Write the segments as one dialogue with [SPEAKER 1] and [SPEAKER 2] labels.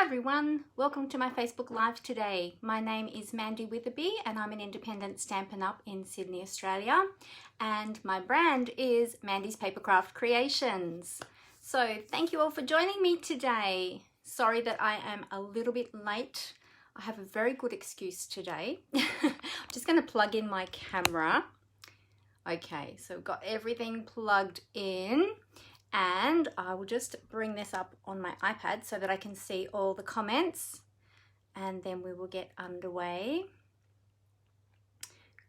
[SPEAKER 1] Hi everyone, welcome to my Facebook Live today. My name is Mandy Witherby and I'm an independent Stampin' Up in Sydney, Australia. And my brand is Mandy's Papercraft Creations. So thank you all for joining me today. Sorry that I am a little bit late. I have a very good excuse today. I'm just going to plug in my camera. Okay, so we've got everything plugged in. And I will just bring this up on my iPad so that I can see all the comments and then we will get underway.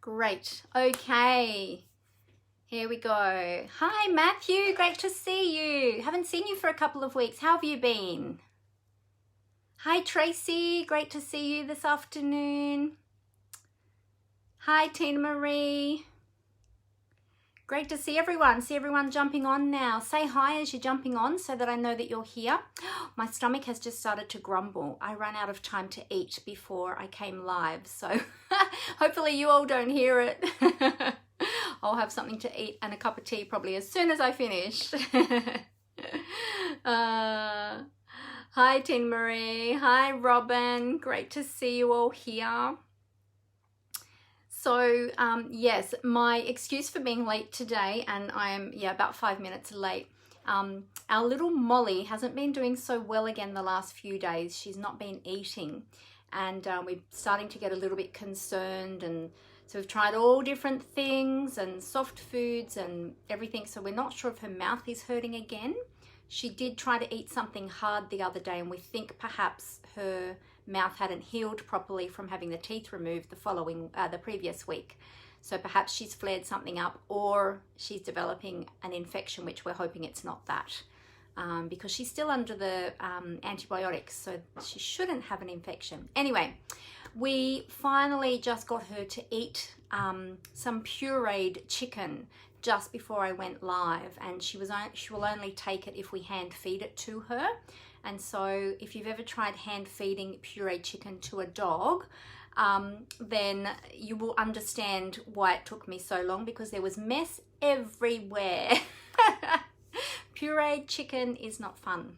[SPEAKER 1] Great. Okay. Here we go. Hi, Matthew. Great to see you. Haven't seen you for a couple of weeks. How have you been? Hi, Tracy. Great to see you this afternoon. Hi, Tina Marie. Great to see everyone jumping on now. Say hi as you're jumping on so that I know that you're here. My stomach has just started to grumble. I ran out of time to eat before I came live, so hopefully you all don't hear it. I'll have something to eat and a cup of tea probably as soon as I finish. Hi, Tin Marie. Hi, Robin. Great to see you all here. So yes, my excuse for being late today, and I'm about 5 minutes late. Our little Molly hasn't been doing so well again the last few days. She's not been eating, and we're starting to get a little bit concerned, and so we've tried all different things and soft foods and everything, so we're not sure if her mouth is hurting again. She did try to eat something hard the other day, and we think perhaps her mouth hadn't healed properly from having the teeth removed the previous week. So perhaps she's flared something up, or she's developing an infection, which we're hoping it's not that, because she's still under the antibiotics, so she shouldn't have an infection. Anyway, we finally just got her to eat some pureed chicken just before I went live, and she will only take it if we hand feed it to her. And so if you've ever tried hand feeding pureed chicken to a dog, then you will understand why it took me so long, because there was mess everywhere. Pureed chicken is not fun.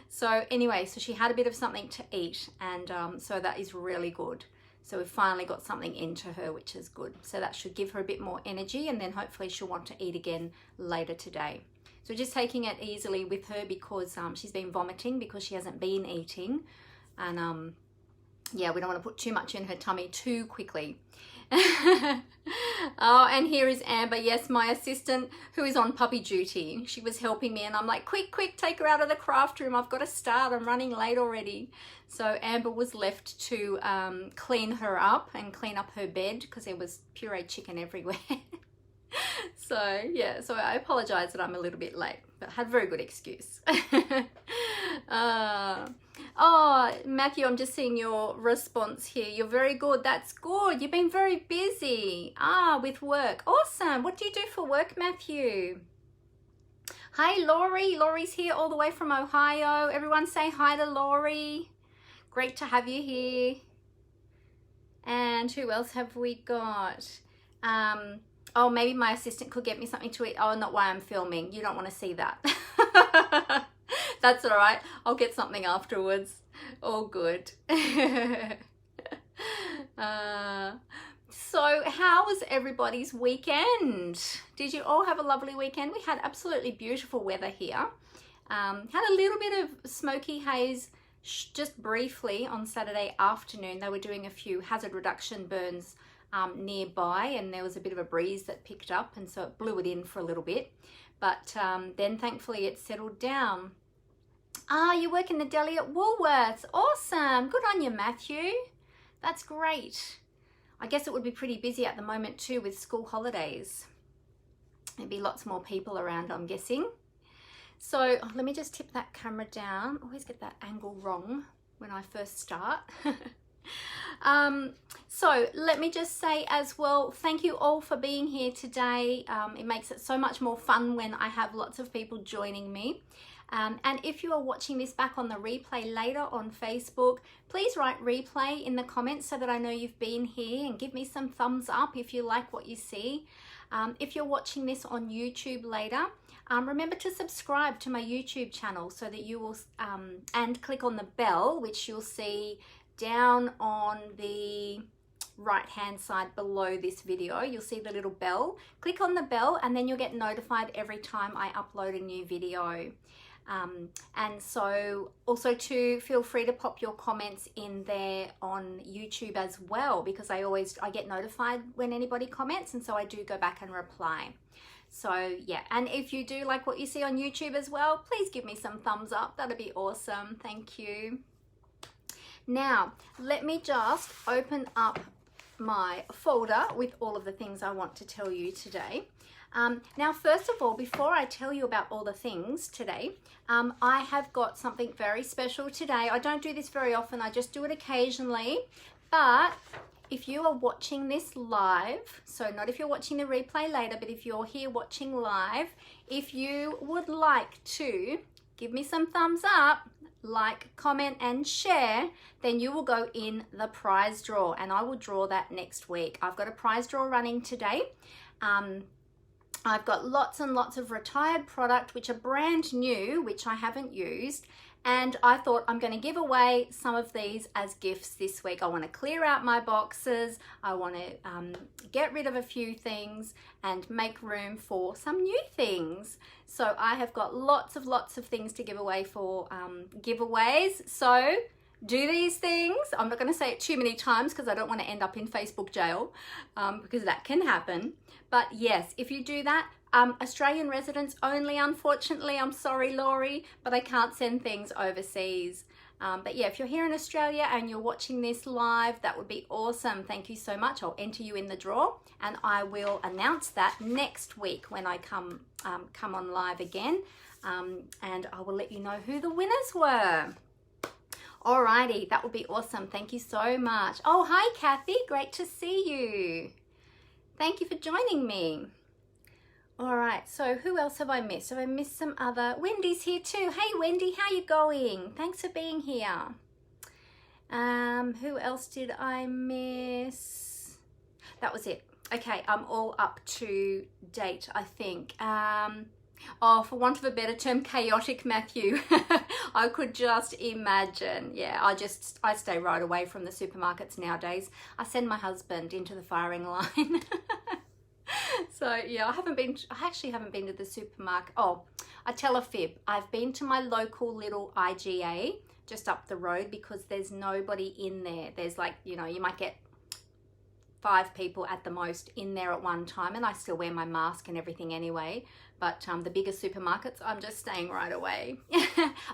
[SPEAKER 1] So anyway, so she had a bit of something to eat, and so that is really good. So we've finally got something into her, which is good. So that should give her a bit more energy, and then hopefully she'll want to eat again later today. So just taking it easily with her, because she's been vomiting because she hasn't been eating. And yeah, we don't want to put too much in her tummy too quickly. Oh, and here is Amber. Yes, my assistant who is on puppy duty. She was helping me and I'm like, quick, take her out of the craft room. I've got to start. I'm running late already. So Amber was left to clean her up and clean up her bed because there was pureed chicken everywhere. So yeah, so I apologize that I'm a little bit late, but I had a very good excuse. Oh, Matthew, I'm just seeing your response here. You're very good. That's good. You've been very busy. With work. Awesome. What do you do for work, Matthew? Hi, Laurie. Laurie's here all the way from Ohio. Everyone say hi to Laurie. Great to have you here. And who else have we got? Oh, maybe my assistant could get me something to eat. Oh, not while I'm filming. You don't want to see that. That's all right. I'll get something afterwards. All good. So how was everybody's weekend? Did you all have a lovely weekend? We had absolutely beautiful weather here. Had a little bit of smoky haze just briefly on Saturday afternoon. They were doing a few hazard reduction burns nearby, and there was a bit of a breeze that picked up, and so it blew it in for a little bit, but then thankfully it settled down. You work in the deli at Woolworths. Awesome. Good on you, Matthew. That's great. I guess it would be pretty busy at the moment too with school holidays. There'd be lots more people around, I'm guessing. So let me just tip that camera down. Always get that angle wrong when I first start. So let me just say as well, thank you all for being here today. It makes it so much more fun when I have lots of people joining me. And if you are watching this back on the replay later on Facebook, please write replay in the comments so that I know you've been here, and give me some thumbs up if you like what you see. If you're watching this on YouTube later, remember to subscribe to my YouTube channel so that you will, and click on the bell, which you'll see down on the right hand side below this video. You'll see the little bell. Click on the bell and then you'll get notified every time I upload a new video. And so also to feel free to pop your comments in there on YouTube as well, because I get notified when anybody comments, and so I do go back and reply. So yeah, and if you do like what you see on YouTube as well, please give me some thumbs up. That'd be awesome. Thank you. Now, let me just open up my folder with all of the things I want to tell you today. Now, first of all, before I tell you about all the things today, I have got something very special today. I don't do this very often. I just do it occasionally. But if you are watching this live, so not if you're watching the replay later, but if you're here watching live, if you would like to give me some thumbs up, like, comment and share, then you will go in the prize draw, and I will draw that next week. I've got a prize draw running today. I've got lots and lots of retired product which are brand new, which I haven't used, and I thought I'm going to give away some of these as gifts this week. I want to clear out my boxes, I want to get rid of a few things and make room for some new things. So I have got lots of things to give away for giveaways. So do these things. I'm not going to say it too many times because I don't want to end up in Facebook jail, because that can happen. But yes, if you do that, Australian residents only, unfortunately. I'm sorry, Laurie, but I can't send things overseas. But yeah, if you're here in Australia and you're watching this live, that would be awesome. Thank you so much. I'll enter you in the draw, and I will announce that next week when I come on live again, and I will let you know who the winners were. Alrighty, that would be awesome. Thank you so much. Oh, hi, Kathy. Great to see you. Thank you for joining me. All right, so who else have I missed? Have I missed some other? Wendy's here too. Hey, Wendy, how you going? Thanks for being here. Who else did I miss? That was it. Okay, I'm all up to date, I think. Oh, for want of a better term, chaotic, Matthew. I could just imagine. Yeah, I stay right away from the supermarkets nowadays. I send my husband into the firing line. So yeah, I actually haven't been to the supermarket. Oh, I tell a fib. I've been to my local little IGA just up the road because there's nobody in there. There's like, you know, you might get 5 people at the most in there at one time, and I still wear my mask and everything anyway. But the bigger supermarkets, I'm just staying right away.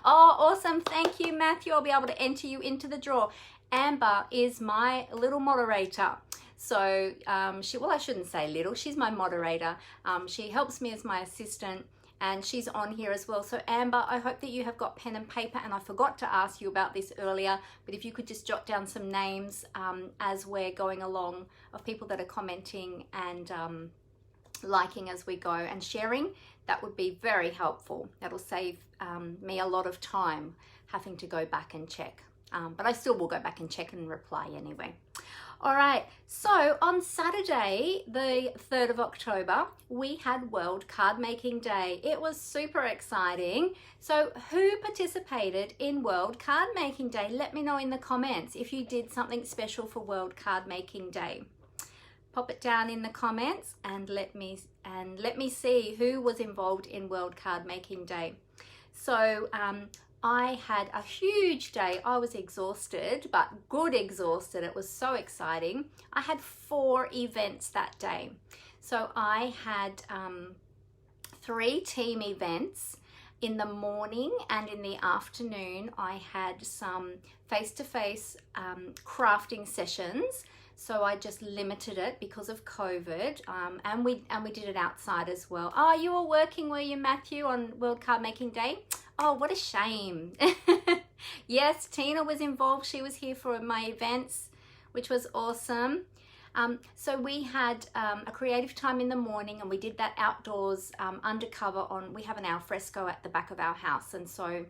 [SPEAKER 1] Oh, awesome. Thank you, Matthew. I'll be able to enter you into the draw. Amber is my little moderator. So well, I shouldn't say little, she's my moderator. She helps me as my assistant, and she's on here as well. So Amber, I hope that you have got pen and paper, and I forgot to ask you about this earlier, but if you could just jot down some names as we're going along of people that are commenting and liking as we go and sharing, that would be very helpful. That'll save me a lot of time having to go back and check. But I still will go back and check and reply anyway. All right, so on Saturday, the 3rd of October, we had World Card Making Day. It was super exciting. So who participated in World Card Making Day? Let me know in the comments if you did something special for World Card Making Day. Pop it down in the comments and let me see who was involved in World Card Making Day. So I had a huge day. I was exhausted, but good exhausted. It was so exciting. I had 4 events that day. So I had 3 team events. In the morning and in the afternoon, I had some face-to-face crafting sessions. So I just limited it because of COVID, and we did it outside as well. Oh, you were working, were you, Matthew, on World Card Making Day? Oh, what a shame. Yes, Tina was involved. She was here for my events, which was awesome. So we had a creative time in the morning, and we did that outdoors undercover we have an alfresco at the back of our house. And so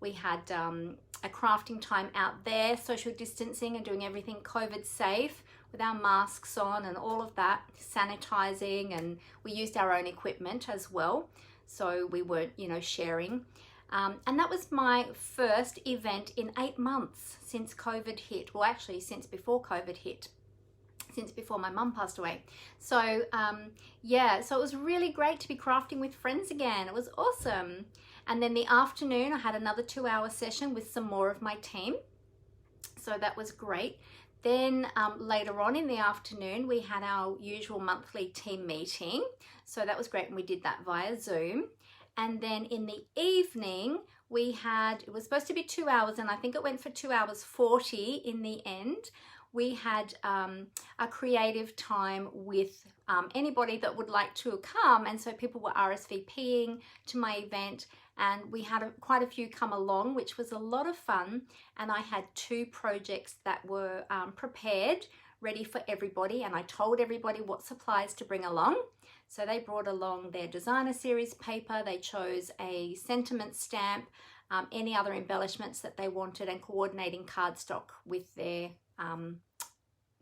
[SPEAKER 1] we had a crafting time out there, social distancing and doing everything COVID safe with our masks on and all of that, sanitizing, and we used our own equipment as well. so we weren't, you know, sharing. And that was my first event in 8 months since COVID hit. Well, actually, since before COVID hit, since before my mum passed away. So yeah, so it was really great to be crafting with friends again. It was awesome. And then the afternoon, I had another 2-hour session with some more of my team. So that was great. Then later on in the afternoon, we had our usual monthly team meeting. So that was great, and we did that via Zoom. And then in the evening, we had, it was supposed to be 2 hours, and I think it went for 2 hours 40 in the end. We had a creative time with anybody that would like to come, and so people were RSVPing to my event, and we had quite a few come along, which was a lot of fun. And I had 2 projects that were prepared, ready for everybody, and I told everybody what supplies to bring along. So they brought along their designer series paper, they chose a sentiment stamp, any other embellishments that they wanted, and coordinating cardstock with their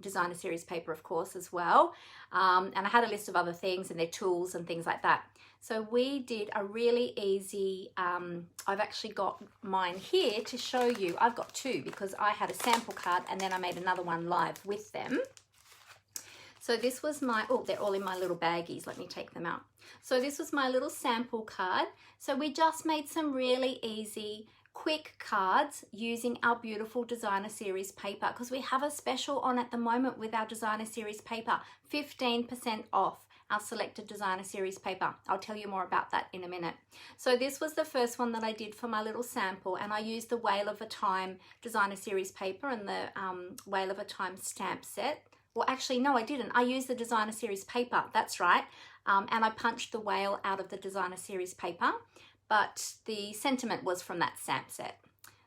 [SPEAKER 1] designer series paper, of course, as well. And I had a list of other things and their tools and things like that. So we did a really easy, I've actually got mine here to show you. I've got 2 because I had a sample card and then I made another one live with them. So this was my, oh, they're all in my little baggies. Let me take them out. So this was my little sample card. So we just made some really easy, quick cards using our beautiful designer series paper, because we have a special on at the moment with our designer series paper, 15% off our selected designer series paper. I'll tell you more about that in a minute. So this was the first one that I did for my little sample, and I used the Whale of a Time designer series paper and the Whale of a Time stamp set. Well, actually, no, I didn't. I used the designer series paper, that's right. And I punched the whale out of the designer series paper, but the sentiment was from that stamp set.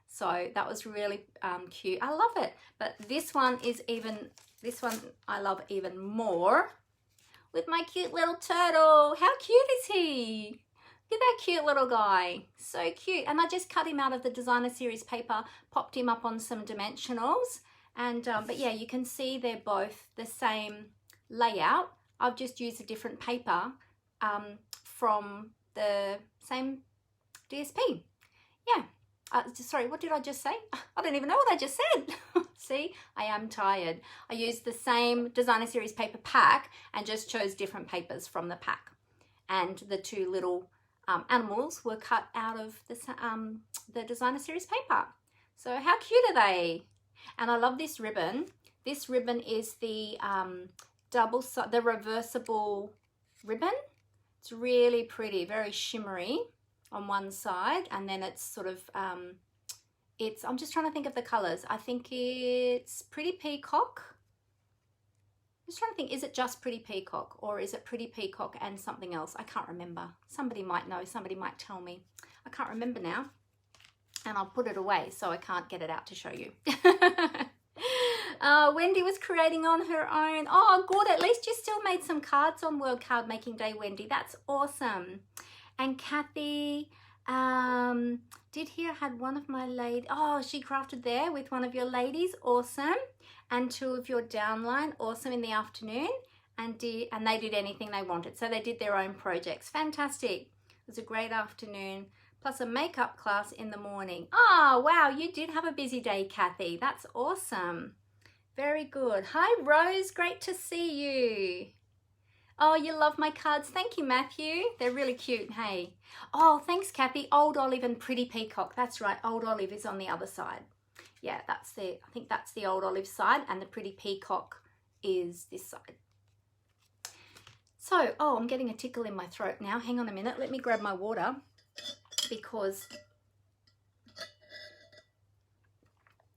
[SPEAKER 1] So that was really cute. I love it. But this one is even, this one I love even more, with my cute little turtle. How cute is he? Look at that cute little guy. So cute. And I just cut him out of the designer series paper, popped him up on some dimensionals. And but yeah, you can see they're both the same layout. I've just used a different paper from the same DSP. Yeah. Sorry, what did I just say? I don't even know what I just said. See, I am tired. I used the same designer series paper pack and just chose different papers from the pack. And the 2 little animals were cut out of the designer series paper. So how cute are they? And I love this ribbon. This ribbon is the the reversible ribbon. It's really pretty, very shimmery on one side, and then it's sort of I'm just trying to think of the colors. I think it's Pretty Peacock. I'm just trying to think, is it just Pretty Peacock, or is it Pretty Peacock and something else? I can't remember. Somebody might know, somebody might tell me. I can't remember now. And I'll put it away so I can't get it out to show you. Wendy was creating on her own. Oh, good. At least you still made some cards on World Card Making Day, Wendy. That's awesome. And Kathy did here, had one of my ladies. Oh, she crafted there with one of your ladies. Awesome. And 2 of your downline. Awesome, in the afternoon. And they did anything they wanted. So they did their own projects. Fantastic. It was a great afternoon. Plus a makeup class in the morning. Oh, wow, you did have a busy day, Kathy. That's awesome. Very good. Hi, Rose. Great to see you. Oh, you love my cards. Thank you, Matthew. They're really cute, hey. Oh, thanks, Kathy. Old Olive and Pretty Peacock. That's right. Old Olive is on the other side. Yeah, I think that's the Old Olive side, and the Pretty Peacock is this side. So, oh, I'm getting a tickle in my throat now. Hang on a minute. Let me grab my water, because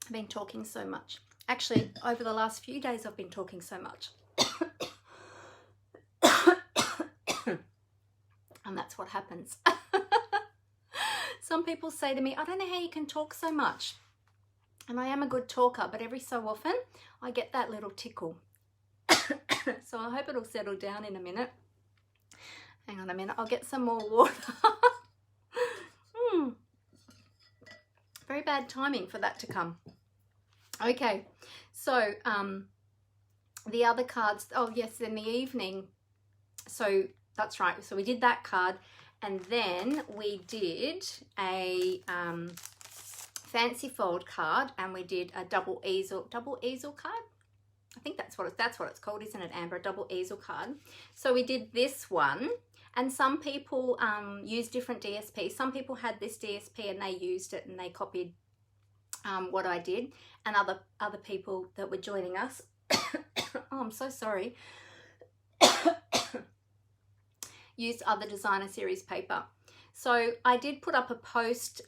[SPEAKER 1] I've been talking so much. Actually, over the last few days, I've been talking so much. And that's what happens. Some people say to me, I don't know how you can talk so much. And I am a good talker, but every so often I get that little tickle. So I hope it'll settle down in a minute. Hang on a minute, I'll get some more water. Very bad timing for that to come. Okay, so the other cards, oh yes, in the evening. So that's right, so we did that card, And then we did a fancy fold card, and we did a double easel card. I think that's what it's called, isn't it, Amber? A double easel card. So we did this one, and some people use different DSPs. Some people had this DSP and they used it and they copied what I did, and other people that were joining us, oh, I'm so sorry, used other designer series paper. So I did put up a post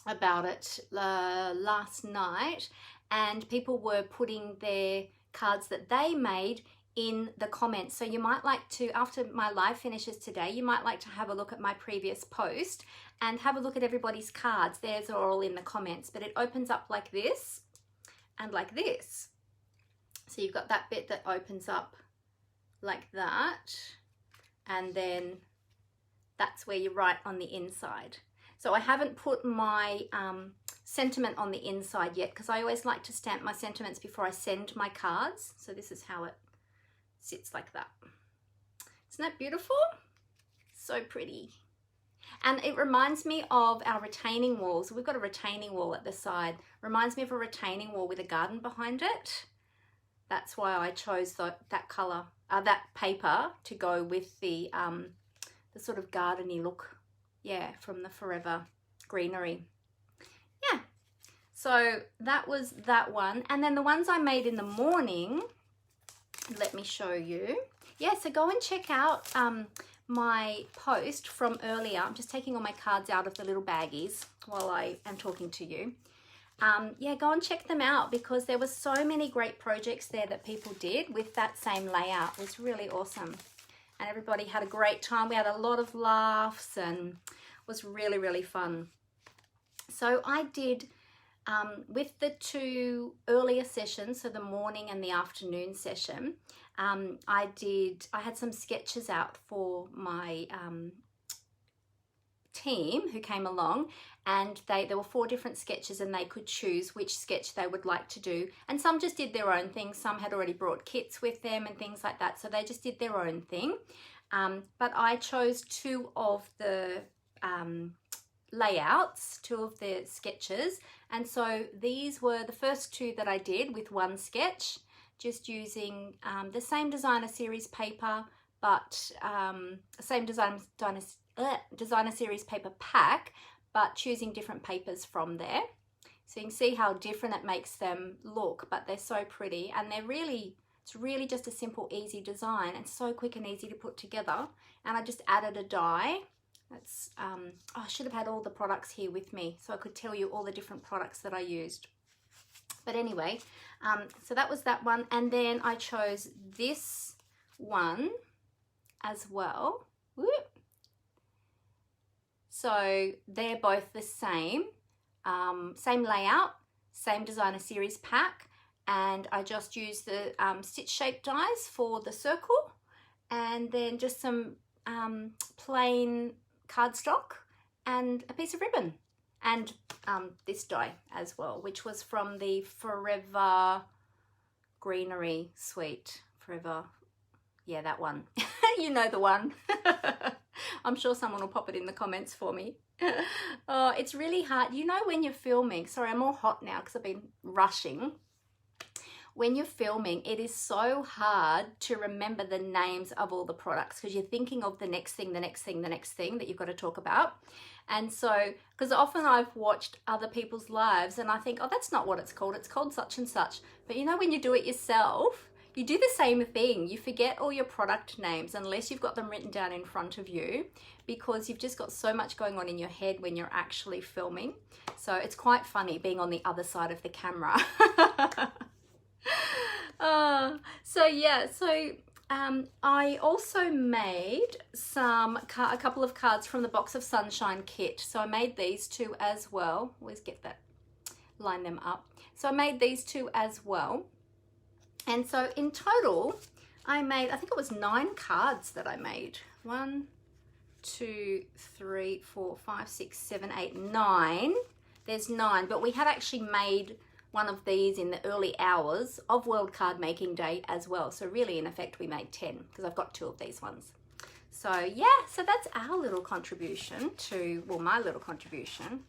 [SPEAKER 1] about it last night, and people were putting their cards that they made in the comments. So you might like to, after my live finishes today, you might like to have a look at my previous post and have a look at everybody's cards. Theirs are all in the comments, but it opens up like this and like this. So you've got that bit that opens up like that, and then that's where you write on the inside. So I haven't put my sentiment on the inside yet, because I always like to stamp my sentiments before I send my cards. So this is how it sits, like that. Isn't that beautiful? So pretty. And it reminds me of our retaining walls. We've got a retaining wall at the side. Reminds me of a retaining wall with a garden behind it. That's why I chose that color, that paper to go with the sort of gardeny look, yeah, from the Forever Greenery. Yeah, so that was that one. And then the ones I made in the morning, let me show you. Yeah, so go and check out my post from earlier. I'm just taking all my cards out of the little baggies while I am talking to you. Yeah, go and check them out, because there were so many great projects there that people did with that same layout. It was really awesome, and everybody had a great time. We had a lot of laughs, and it was really, really fun. So I did, with the two earlier sessions, so the morning and the afternoon session, I had some sketches out for my team who came along, and there were 4 different sketches, and they could choose which sketch they would like to do. And some just did their own thing. Some had already brought kits with them and things like that, so they just did their own thing. But I chose 2 of the layouts, 2 of the sketches, and so these were the first 2 that I did with 1 sketch, just using the same designer series paper, but same designer series paper pack, but choosing different papers from there. So you can see how different it makes them look, but they're so pretty, and it's really just a simple, easy design, and so quick and easy to put together. And I just added a die. That's I should have had all the products here with me so I could tell you all the different products that I used. But anyway, so that was that one, and then I chose this one as well. Whoop. So they're both the same layout, same designer series pack, and I just used the stitch shape dies for the circle, and then just some plain cardstock and a piece of ribbon, and this die as well, which was from the Forever Greenery Suite. Forever, yeah, that one. You know the one. I'm sure someone will pop it in the comments for me. Oh, it's really hard. You know, when you're filming, sorry, I'm all hot now because I've been rushing. When you're filming, it is so hard to remember the names of all the products, because you're thinking of the next thing that you've got to talk about. And so, because often I've watched other people's lives and I think, oh, that's not what it's called such and such. But you know, when you do it yourself, you do the same thing. You forget all your product names unless you've got them written down in front of you, because you've just got so much going on in your head when you're actually filming. So it's quite funny being on the other side of the camera. I also made a couple of cards from the Box of Sunshine kit. So I made these 2 as well. Always get that, line them up. So I made these 2 as well. And so in total, I made, I think it was 9 cards that I made. 1, 2, 3, 4, 5, 6, 7, 8, 9. There's 9, but we had actually made one of these in the early hours of World Card Making Day as well. So really, in effect, we made 10, because I've got 2 of these ones. So yeah, so that's our little contribution to, well, my little contribution.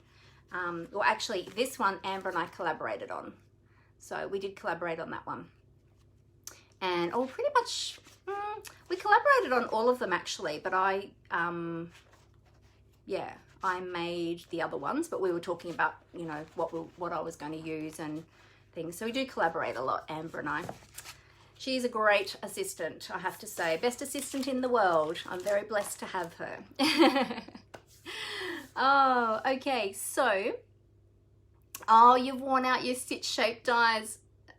[SPEAKER 1] Well, actually, this one Amber and I collaborated on. So we did collaborate on that one. And oh, pretty much, we collaborated on all of them actually, but I made the other ones, but we were talking about, you know, what I was going to use and things. So we do collaborate a lot, Amber and I. She's a great assistant, I have to say. Best assistant in the world. I'm very blessed to have her. Oh, okay, so, oh, you've worn out your stitch shape dies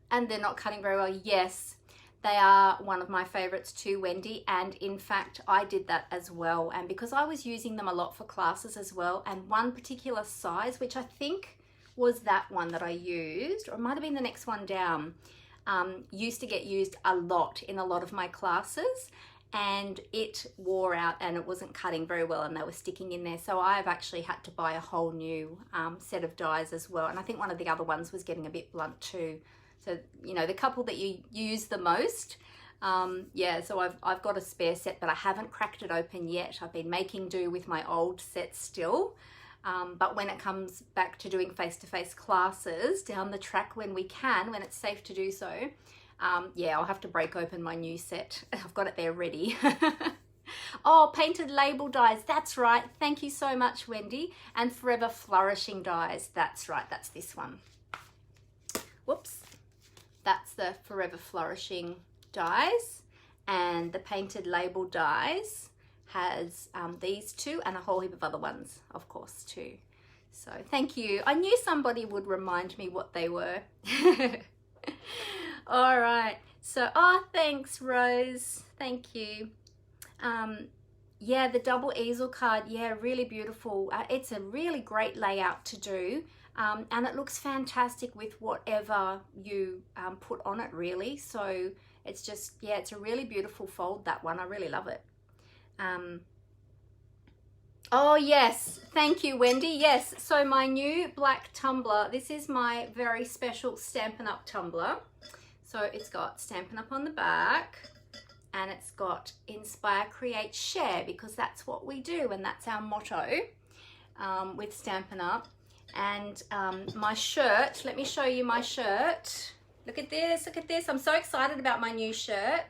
[SPEAKER 1] and they're not cutting very well. Yes, they are one of my favorites too, Wendy, and in fact I did that as well, and because I was using them a lot for classes as well, and one particular size, which I think was that one that I used, or it might have been the next one down, used to get used a lot in a lot of my classes, and it wore out and it wasn't cutting very well and they were sticking in there. So I've actually had to buy a whole new set of dies as well, and I think one of the other ones was getting a bit blunt too. So, you know, the couple that you use the most, yeah, so I've got a spare set, but I haven't cracked it open yet. I've been making do with my old set still. But when it comes back to doing face-to-face classes down the track when we can, when it's safe to do so, yeah, I'll have to break open my new set. I've got it there ready. Oh, painted label dies. That's right. Thank you so much, Wendy. And Forever Flourishing dies. That's right. That's this one. Whoops. That's the Forever Flourishing dies. And the painted label dies has these two and a whole heap of other ones, of course, too. So thank you. I knew somebody would remind me what they were. All right. So, oh, thanks, Rose. Thank you. Yeah, the double easel card. Yeah, really beautiful. It's a really great layout to do. And it looks fantastic with whatever you put on it, really. So it's just, yeah, it's a really beautiful fold, that one. I really love it. Oh yes, thank you, Wendy. Yes, so my new black tumbler, this is my very special Stampin' Up tumbler. So it's got Stampin' Up on the back, and it's got Inspire, Create, Share, because that's what we do and that's our motto with Stampin' Up. And my shirt, let me show you my shirt. Look at this, look at this. I'm so excited about my new shirt.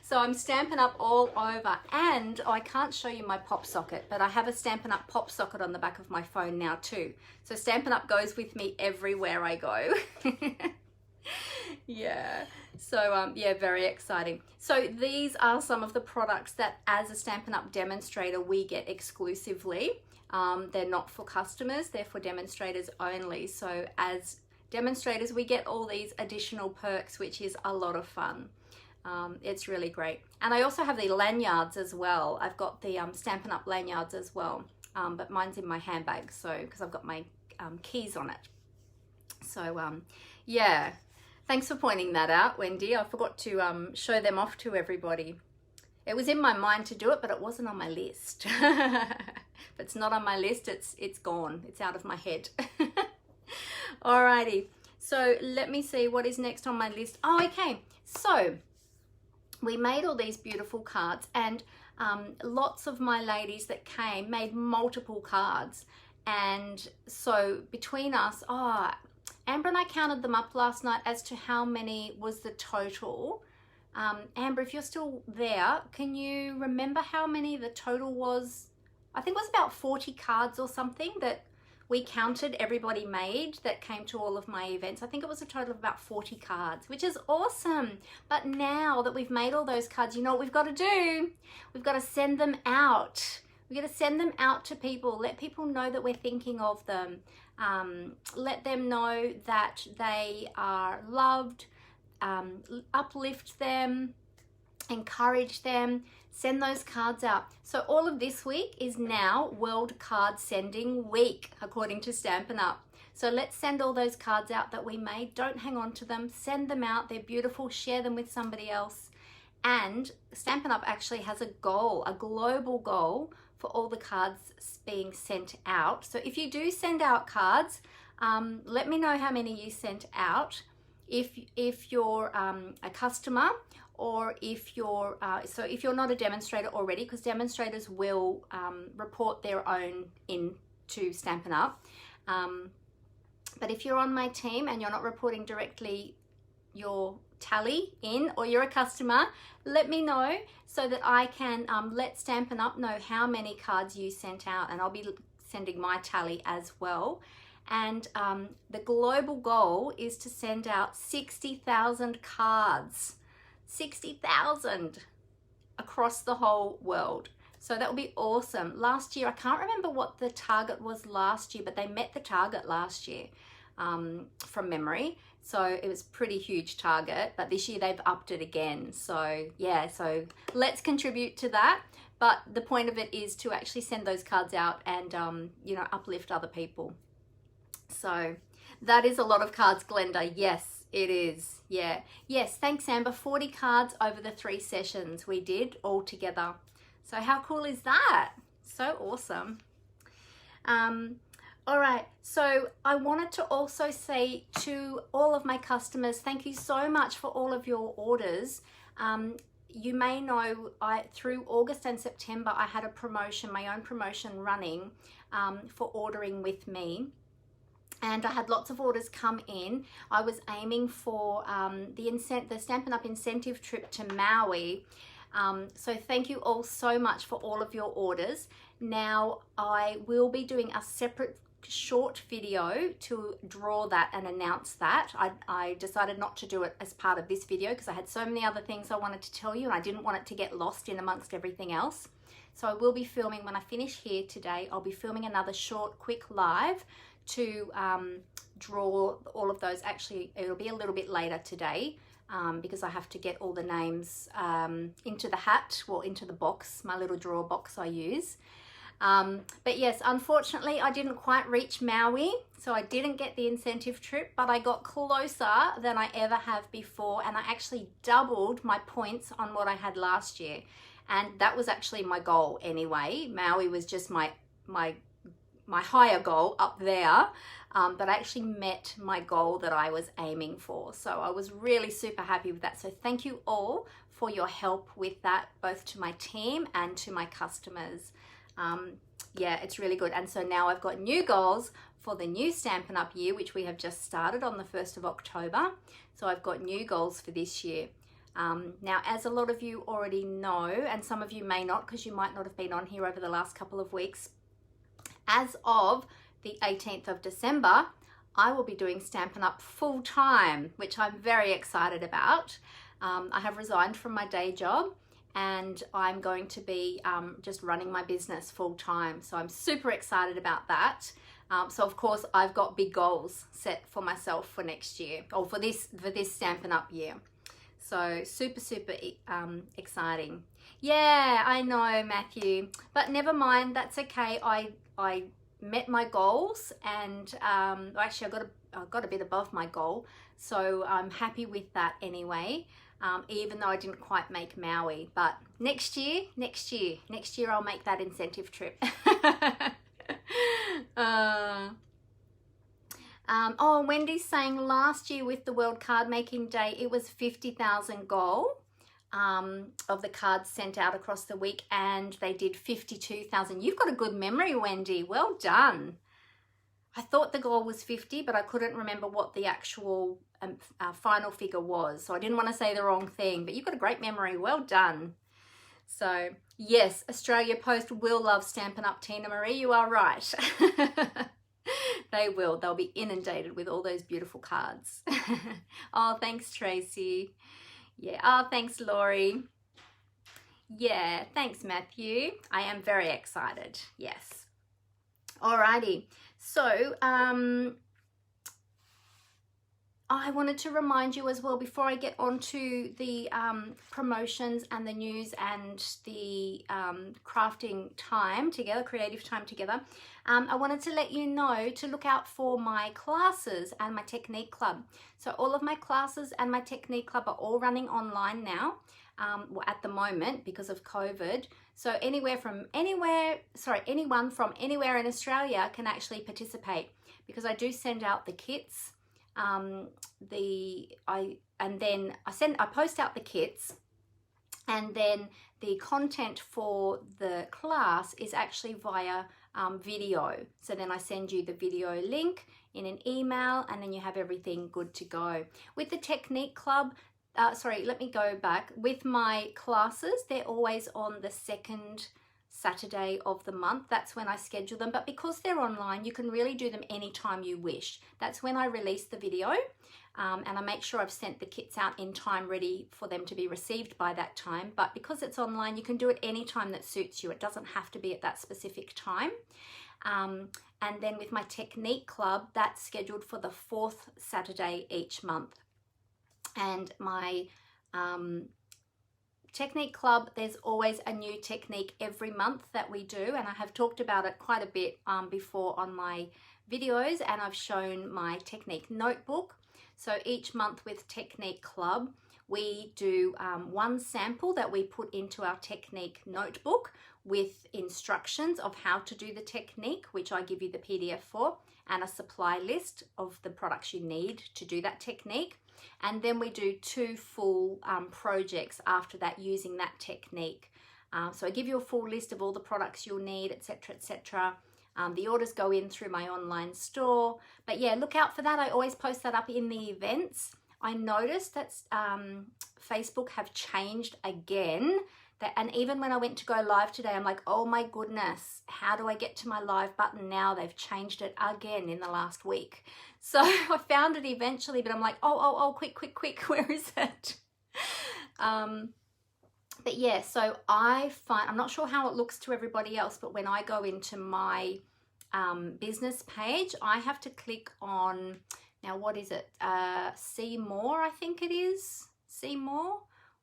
[SPEAKER 1] So I'm Stampin' Up all over, and I can't show you my pop socket, but I have a Stampin' Up pop socket on the back of my phone now too. So Stampin' Up goes with me everywhere I go. Yeah, so yeah, very exciting. So these are some of the products that as a Stampin' Up demonstrator we get exclusively. They're not for customers, they're for demonstrators only. So as demonstrators we get all these additional perks, which is a lot of fun. It's really great. And I also have the lanyards as well. I've got the Stampin' Up lanyards as well, but mine's in my handbag, so because I've got my keys on it. So yeah, thanks for pointing that out, Wendy. I forgot to show them off to everybody. It was in my mind to do it, but it wasn't on my list. If it's not on my list, it's gone. It's out of my head. Alrighty, so let me see what is next on my list. Oh, okay, so we made all these beautiful cards, and lots of my ladies that came made multiple cards. And so between us, oh, Amber and I counted them up last night as to how many was the total. Amber, if you're still there, can you remember how many the total was? I think it was about 40 cards or something that we counted everybody made that came to all of my events. I think it was a total of about 40 cards, which is awesome. But now that we've made all those cards, you know what we've got to do? We've got to send them out. We've got to send them out to people. Let people know that we're thinking of them. Let them know that they are loved. Uplift them. Encourage them. Send those cards out. So all of this week is now World Card Sending Week, according to Stampin' Up. So let's send all those cards out that we made. Don't hang on to them. Send them out. They're beautiful. Share them with somebody else. And Stampin' Up actually has a goal, a global goal for all the cards being sent out. So if you do send out cards, let me know how many you sent out. If you're a customer, or if you're so if you're not a demonstrator already, because demonstrators will report their own into Stampin' Up. But if you're on my team and you're not reporting directly your tally in, or you're a customer, let me know so that I can let Stampin' Up know how many cards you sent out, and I'll be sending my tally as well. And the global goal is to send out 60,000 cards, 60,000 across the whole world. So that will be awesome. Last year, I can't remember what the target was last year, but they met the target last year from memory. So it was pretty huge target, but this year they've upped it again. So yeah, so let's contribute to that. But the point of it is to actually send those cards out and, you know, uplift other people. So that is a lot of cards, Glenda. Yes, it is. Yeah. Yes, thanks, Amber. 40 cards over the 3 sessions we did all together. So how cool is that? So awesome. All right, so I wanted to also say to all of my customers, thank you so much for all of your orders. You may know through August and September, I had a promotion, my own promotion running for ordering with me. And I had lots of orders come in. I was aiming for the Stampin' Up! Incentive trip to Maui. So thank you all so much for all of your orders. Now I will be doing a separate short video to draw that and announce that. I decided not to do it as part of this video because I had so many other things I wanted to tell you and I didn't want it to get lost in amongst everything else. So I will be filming, when I finish here today, I'll be filming another short quick live to draw all of those. Actually, it'll be a little bit later today because I have to get all the names into the hat, well, into the box, my little drawer box I use. But yes, unfortunately, I didn't quite reach Maui, so I didn't get the incentive trip, but I got closer than I ever have before, and I actually doubled my points on what I had last year. And that was actually my goal anyway. Maui was just my higher goal up there, but I actually met my goal that I was aiming for. So I was really super happy with that. So thank you all for your help with that, both to my team and to my customers. Yeah, it's really good. And so now I've got new goals for the new Stampin' Up! Year, which we have just started on the 1st of October. So I've got new goals for this year. Now, as a lot of you already know, and some of you may not because you might not have been on here over the last couple of weeks, as of the 18th of December, I will be doing Stampin' Up! Full time, which I'm very excited about. I have resigned from my day job and I'm going to be just running my business full time. So I'm super excited about that. So of course I've got big goals set for myself for next year, or for this Stampin' Up! Year. So super exciting. Yeah, I know, Matthew, but never mind, that's okay. I met my goals, and actually I got a bit above my goal, so I'm happy with that anyway. Even though I didn't quite make Maui, but next year I'll make that incentive trip. Oh, Wendy's saying last year with the World Card Making Day, it was 50,000 goal of the cards sent out across the week, and they did 52,000. You've got a good memory, Wendy. Well done. I thought the goal was 50, but I couldn't remember what the actual final figure was. So I didn't want to say the wrong thing, but you've got a great memory. Well done. So yes, Australia Post will love Stampin' Up! Tina Marie. You are right. They will. They'll be inundated with all those beautiful cards. Oh, thanks, Tracy. Yeah. Oh, thanks, Laurie. Yeah. Thanks, Matthew. I am very excited. Yes. Alrighty. So, I wanted to remind you as well, before I get on to the promotions and the news and the crafting time together, creative time together, I wanted to let you know to look out for my classes and my Technique Club. So all of my classes and my Technique Club are all running online now, well, at the moment because of COVID. So anyone from anywhere in Australia can actually participate, because I do send out the kits. I post out the kits And then the content for the class is actually via video. So then I send you the video link in an email, and then you have everything good to go. With the Technique Club, sorry, let me go back. With my classes, they're always on the second Saturday of the month. That's when I schedule them. But because they're online, you can really do them anytime you wish. That's when I release the video. And I make sure I've sent the kits out in time, ready for them to be received by that time. But because it's online, you can do it any time that suits you. It doesn't have to be at that specific time. And then with my Technique Club, that's scheduled for the 4th Saturday each month. And my Technique Club, there's always a new technique every month that we do, and I have talked about it quite a bit before on my videos, and I've shown my technique notebook. So each month with Technique Club, we do one sample that we put into our technique notebook with instructions of how to do the technique, which I give you the PDF for, and a supply list of the products you need to do that technique. And then we do 2 full projects after that using that technique. So I give you a full list of all the products you'll need, etc., etc. The orders go in through my online store. But yeah, look out for that. I always post that up in the events. I noticed that Facebook have changed again. And even when I went to go live today, I'm like, oh my goodness, how do I get to my live button now? They've changed it again in the last week. So I found it eventually, but I'm like, oh, quick, where is it? But yeah, so I'm not sure how it looks to everybody else, but when I go into my business page, I have to click on, now what is it? See more, I think it is. See more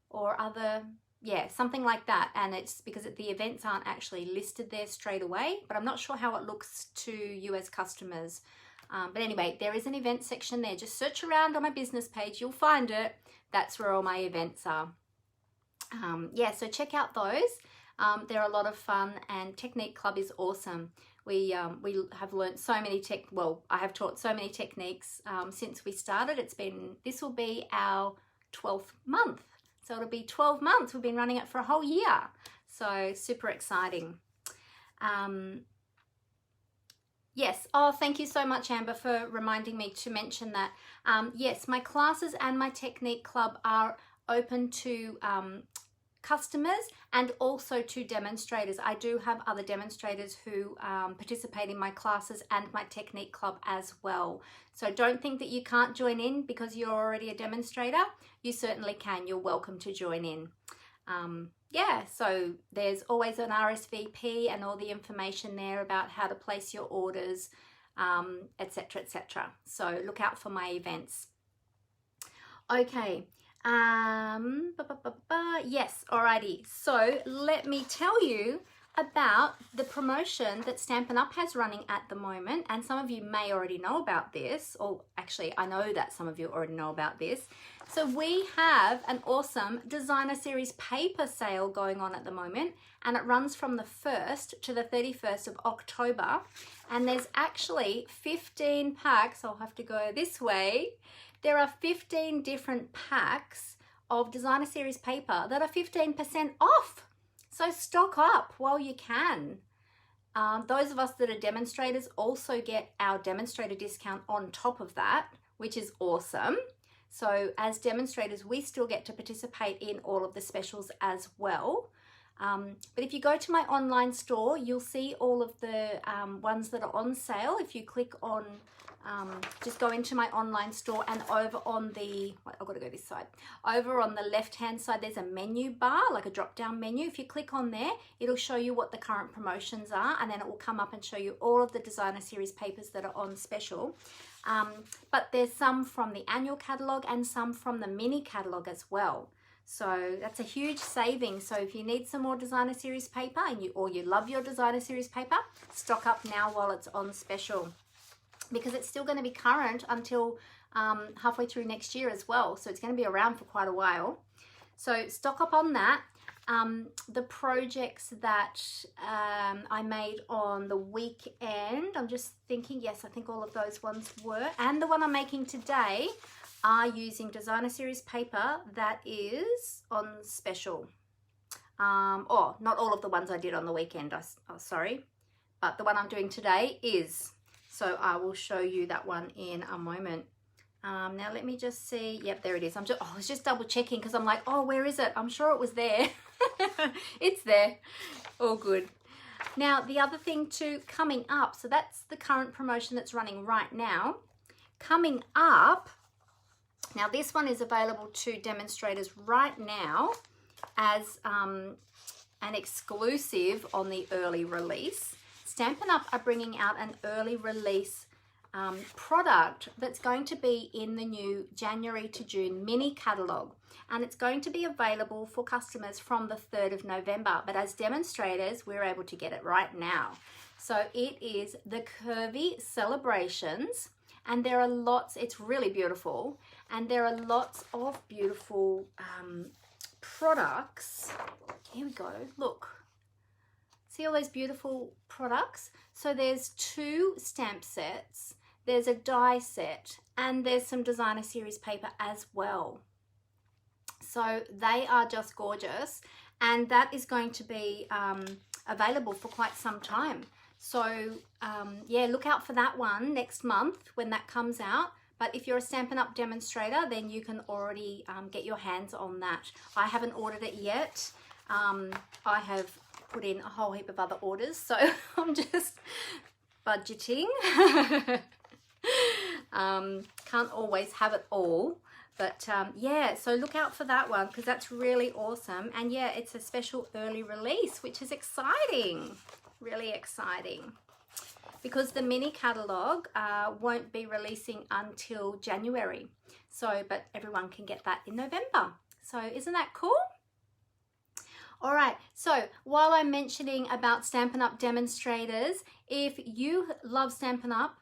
[SPEAKER 1] or other, yeah, something like that. And it's because the events aren't actually listed there straight away, but I'm not sure how it looks to you as customers. But anyway, there is an event section there. Just search around on my business page, you'll find it. That's where all my events are. Yeah, so check out those. They're a lot of fun, and Technique Club is awesome. We have learned so many I have taught so many techniques since we started. This will be our 12th month. So it'll be 12 months. We've been running it for a whole year. So super exciting. Yes. Oh, thank you so much, Amber, for reminding me to mention that. Yes, my classes and my Technique Club are open to customers and also to demonstrators. I do have other demonstrators who participate in my classes and my Technique Club as well. So don't think that you can't join in because you're already a demonstrator. You certainly can. You're welcome to join in. Yeah, so there's always an RSVP and all the information there about how to place your orders, etc., etc. So look out for my events. Okay. Yes, alrighty. So let me tell you about the promotion that Stampin' Up has running at the moment, and some of you may already know about this, or actually I know that some of you already know about this. So we have an awesome designer series paper sale going on at the moment, and it runs from the 1st to the 31st of October, and there's actually 15 packs. I'll have to go this way. There are 15 different packs of designer series paper that are 15% off. So stock up while you can. Those of us that are demonstrators also get our demonstrator discount on top of that, which is awesome. So as demonstrators, we still get to participate in all of the specials as well. But if you go to my online store, you'll see all of the ones that are on sale. If you click on, just go into my online store, and over on the, I've got to go this side, over on the left-hand side, there's a menu bar, like a drop-down menu. If you click on there, it'll show you what the current promotions are, and then it will come up and show you all of the designer series papers that are on special. But there's some from the annual catalogue and some from the mini catalogue as well. So that's a huge saving. So if you need some more designer series paper and you love your designer series paper, stock up now while it's on special, because it's still going to be current until halfway through next year as well. So it's going to be around for quite a while. So stock up on that. The projects that I made on the weekend, I'm just thinking, yes, I think all of those ones were. And the one I'm making today are using designer series paper that is on special. Oh, not all of the ones I did on the weekend, sorry, but the one I'm doing today is. So I will show you that one in a moment. Now let me just see. Yep, there it is. I was just double checking because I'm like, oh, where is it? I'm sure it was there. It's there. All good. Now the other thing too, coming up, so that's the current promotion that's running right now. Coming up, now this one is available to demonstrators right now as an exclusive on the early release. Stampin' Up! Are bringing out an early release product that's going to be in the new January to June mini catalogue, and it's going to be available for customers from the 3rd of November, but as demonstrators we're able to get it right now. So it is the Curvy Celebrations, and there are lots, it's really beautiful, and there are lots of beautiful products. Here we go, look. See all those beautiful products? So there's 2 stamp sets, there's a die set, and there's some designer series paper as well. So they are just gorgeous, and that is going to be available for quite some time. So yeah, look out for that one next month when that comes out. But if you're a Stampin' Up! Demonstrator, then you can already get your hands on that. I haven't ordered it yet. I have put in a whole heap of other orders, so I'm just budgeting. Can't always have it all, but yeah, so look out for that one because that's really awesome. And yeah, it's a special early release, which is exciting, really exciting, because the mini catalogue won't be releasing until January. So, but everyone can get that in November. So isn't that cool? All right, so while I'm mentioning about Stampin' Up! Demonstrators, if you love Stampin' Up!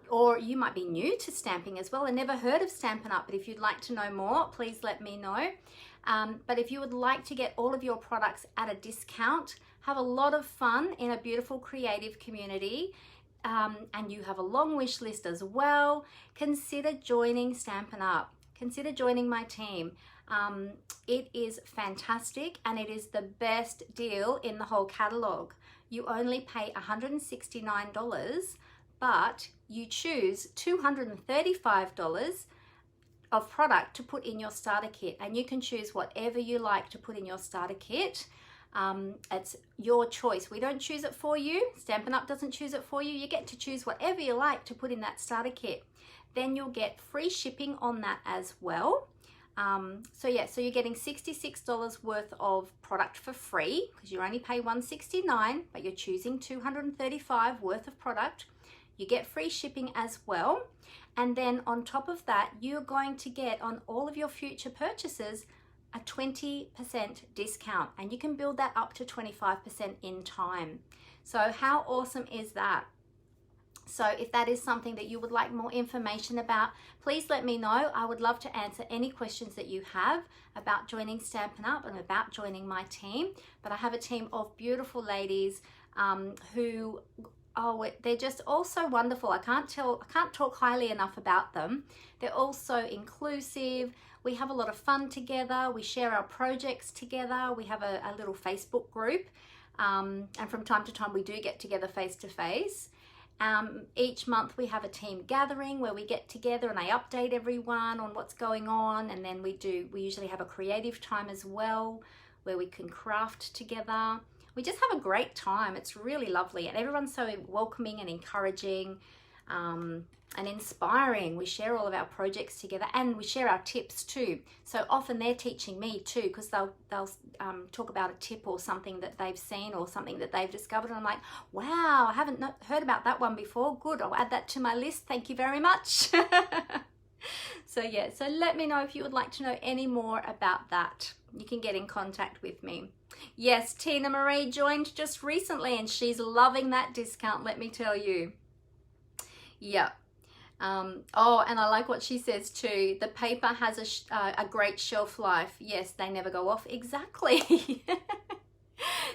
[SPEAKER 1] Or you might be new to stamping as well and never heard of Stampin' Up!, but if you'd like to know more, please let me know. But if you would like to get all of your products at a discount, have a lot of fun in a beautiful creative community, and you have a long wish list as well, consider joining Stampin' Up! Consider joining my team. It is fantastic, and it is the best deal in the whole catalogue. You only pay $169, but you choose $235 of product to put in your starter kit, and you can choose whatever you like to put in your starter kit. It's your choice. We don't choose it for you. Stampin' Up! Doesn't choose it for you. You get to choose whatever you like to put in that starter kit. Then you'll get free shipping on that as well. So yeah, so you're getting $66 worth of product for free because you only pay $169, but you're choosing $235 worth of product. You get free shipping as well. And then on top of that, you're going to get on all of your future purchases a 20% discount, and you can build that up to 25% in time. So how awesome is that? So if that is something that you would like more information about, please let me know. I would love to answer any questions that you have about joining Stampin' Up! And about joining my team. But I have a team of beautiful ladies who, oh, they're just all so wonderful. I can't talk highly enough about them. They're all so inclusive. We have a lot of fun together. We share our projects together. We have a little Facebook group. And from time to time, we do get together face to face. Each month we have a team gathering where we get together and I update everyone on what's going on, and then we usually have a creative time as well where we can craft together. We just have a great time. It's really lovely, and everyone's so welcoming and encouraging and inspiring. We share all of our projects together, and we share our tips too. So often they're teaching me too, because they'll talk about a tip or something that they've seen or something that they've discovered, and I'm like, wow, I haven't heard about that one before. Good, I'll add that to my list. Thank you very much. So yeah, so let me know if you would like to know any more about that. You can get in contact with me. Yes, Tina Marie joined just recently and she's loving that discount, let me tell you. Yeah. Oh, and I like what she says too. The paper has a great shelf life. Yes, they never go off. Exactly.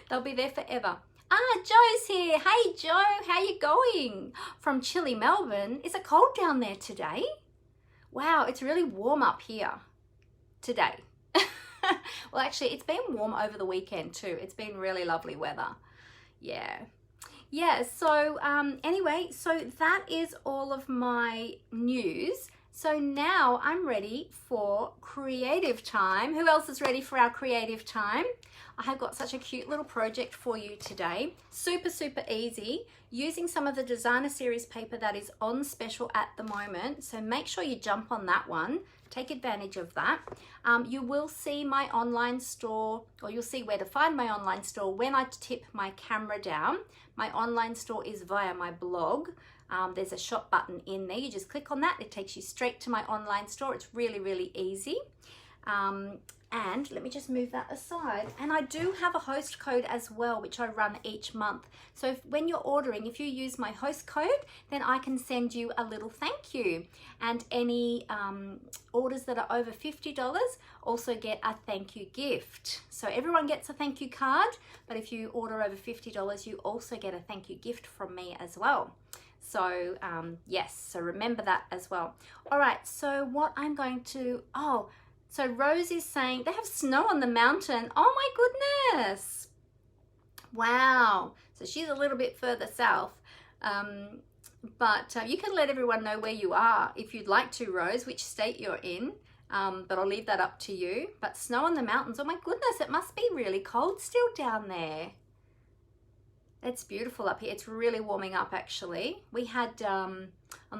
[SPEAKER 1] They'll be there forever. Ah, Joe's here. Hey, Joe, how you going? From chilly Melbourne. Is it cold down there today? Wow, it's really warm up here today. Well, actually, it's been warm over the weekend too. It's been really lovely weather. Yeah, so anyway, so that is all of my news. So now I'm ready for creative time. Who else is ready for our creative time? I have got such a cute little project for you today. Super, super easy, using some of the designer series paper that is on special at the moment. So make sure you jump on that one. Take advantage of that. You will see my online store, or you'll see where to find my online store when I tip my camera down. My online store is via my blog. There's a shop button in there. You just click on that. It takes you straight to my online store. It's really, really easy. And let me just move that aside. And I do have a host code as well, which I run each month. So when you're ordering, if you use my host code, then I can send you a little thank you. And any orders that are over $50 also get a thank you gift. So everyone gets a thank you card, but if you order over $50, you also get a thank you gift from me as well. So yes, so remember that as well. All right, so what I'm going to, so Rose is saying they have snow on the mountain. Oh my goodness. Wow. So she's a little bit further south. But you can let everyone know where you are if you'd like to, Rose, which state you're in. But I'll leave that up to you. But snow on the mountains. Oh my goodness, it must be really cold still down there. It's beautiful up here. It's really warming up actually. We had, on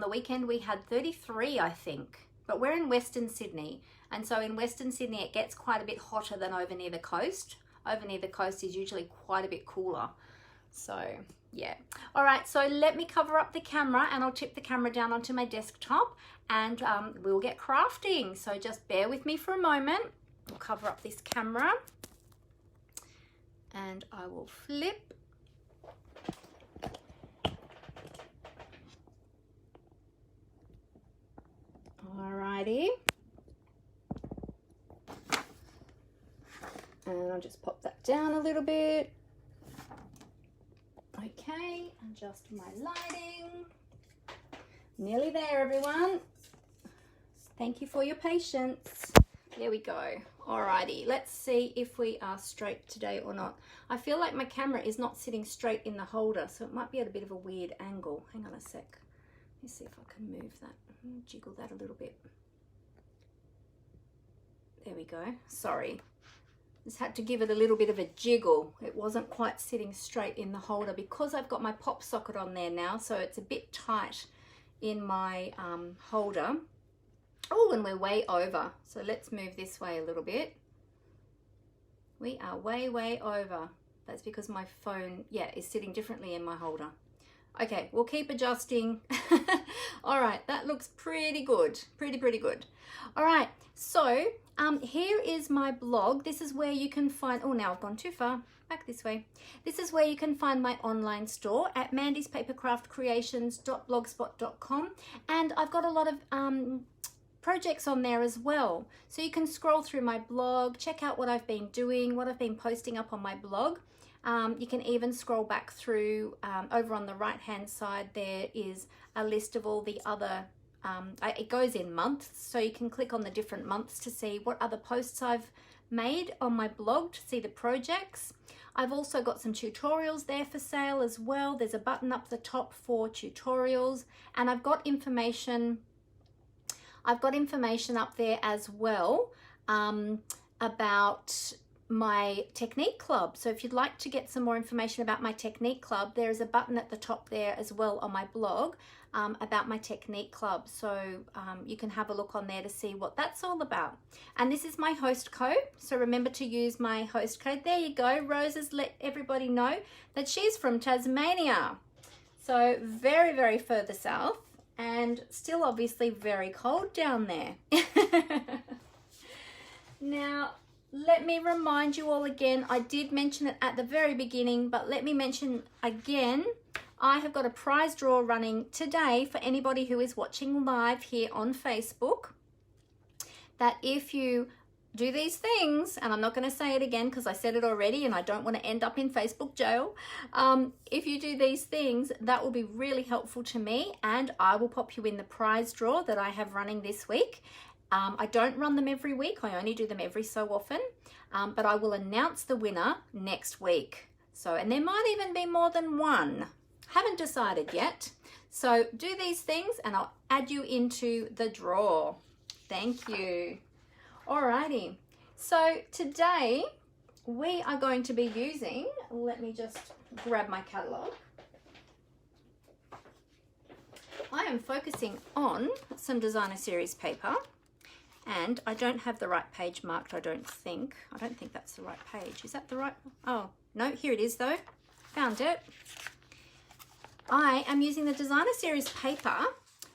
[SPEAKER 1] the weekend, we had 33, I think. But we're in Western Sydney. And so in Western Sydney, it gets quite a bit hotter than over near the coast. Over near the coast is usually quite a bit cooler. So yeah. All right, so let me cover up the camera and I'll tip the camera down onto my desktop and we'll get crafting. So just bear with me for a moment. I'll cover up this camera and I will flip. Alrighty. And I'll just pop that down a little bit. Okay, adjust my lighting. Nearly there, everyone. Thank you for your patience. There we go. Alrighty, let's see if we are straight today or not. I feel like my camera is not sitting straight in the holder, so it might be at a bit of a weird angle. Hang on a sec. Let me see if I can move that. Jiggle that a little bit. There we go. Sorry. Just had to give it a little bit of a jiggle. It wasn't quite sitting straight in the holder because I've got my pop socket on there now, so it's a bit tight in my holder. Oh, and we're way over. So let's move this way a little bit. We are way, way over. That's because my phone, is sitting differently in my holder. Okay, we'll keep adjusting. All right, that looks pretty good. Pretty good. All right, so here is my blog. This is where you can find, oh, now I've gone too far. Back this way. This is where you can find my online store at mandyspapercraftcreations.blogspot.com. And I've got a lot of projects on there as well. So you can scroll through my blog, check out what I've been doing, what I've been posting up on my blog. You can even scroll back through, over on the right hand side there is a list of all the other, it goes in months, so you can click on the different months to see what other posts I've made on my blog, to see the projects. I've also got some tutorials there for sale as well. There's a button up the top for tutorials, and I've got information up there as well about my technique club. So if you'd like to get some more information about my technique club, there is a button at the top there as well on my blog about my technique club. So you can have a look on there to see what that's all about. And this is my host code, so remember to use my host code. There you go. Rose has let everybody know that she's from Tasmania, so very, very further south, and still obviously very cold down there. Now let me remind you all again, I did mention it at the very beginning, but let me mention again, I have got a prize draw running today for anybody who is watching live here on Facebook, that if you do these things, and I'm not going to say it again because I said it already and I don't want to end up in Facebook jail. If you do these things, that will be really helpful to me, and I will pop you in the prize draw that I have running this week. I don't run them every week. I only do them every so often, but I will announce the winner next week. So, and there might even be more than one. Haven't decided yet. So do these things and I'll add you into the draw. Thank you. Alrighty. So today we are going to be using, let me just grab my catalogue. I am focusing on some designer series paper, and I don't have the right page marked, I don't think. I don't think that's the right page. Is that the right? Oh, no, here it is though. Found it. I am using the designer series paper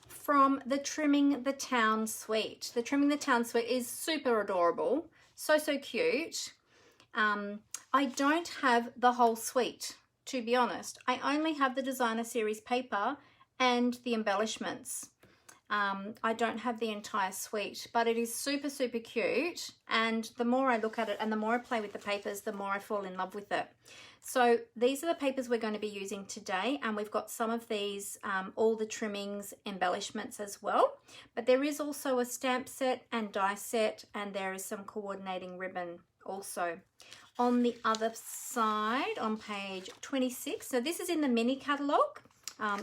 [SPEAKER 1] from the Trimming the Town suite. The Trimming the Town suite is super adorable. So cute. I don't have the whole suite, to be honest. I only have the designer series paper and the embellishments. I don't have the entire suite, but it is super cute, and the more I look at it and the more I play with the papers, the more I fall in love with it. So these are the papers we're going to be using today, and we've got some of these, all the trimmings, embellishments as well, but there is also a stamp set and die set, and there is some coordinating ribbon also. On the other side, on page 26, so this is in the mini catalogue.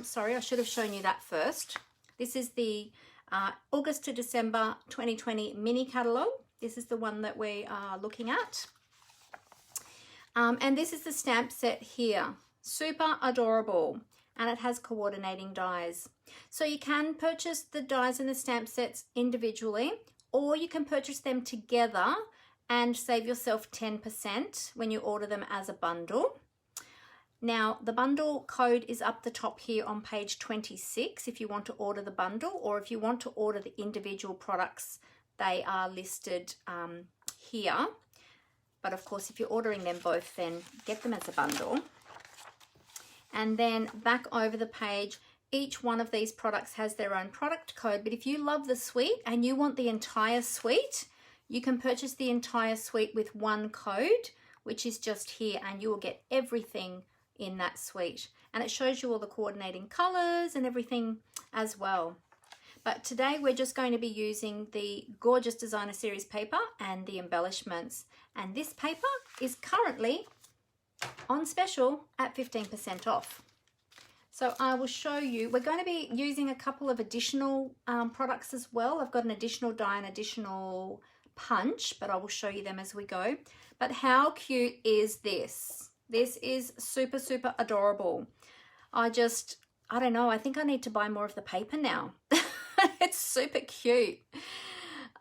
[SPEAKER 1] Sorry, I should have shown you that first. This is the August to December 2020 mini catalogue. This is the one that we are looking at. And this is the stamp set here. Super adorable. And it has coordinating dies. So you can purchase the dies and the stamp sets individually, or you can purchase them together and save yourself 10% when you order them as a bundle. Now, the bundle code is up the top here on page 26 if you want to order the bundle, or if you want to order the individual products, they are listed here. But of course, if you're ordering them both, then get them as a bundle. And then back over the page, each one of these products has their own product code. But if you love the suite and you want the entire suite, you can purchase the entire suite with one code, which is just here, and you will get everything in that suite, and it shows you all the coordinating colors and everything as well. But today we're just going to be using the gorgeous designer series paper and the embellishments, and this paper is currently on special at 15% off. So I will show you, we're going to be using a couple of additional products as well. I've got an additional die and additional punch, but I will show you them as we go. But how cute is this? This is super adorable. I don't know, I think I need to buy more of the paper now. It's super cute.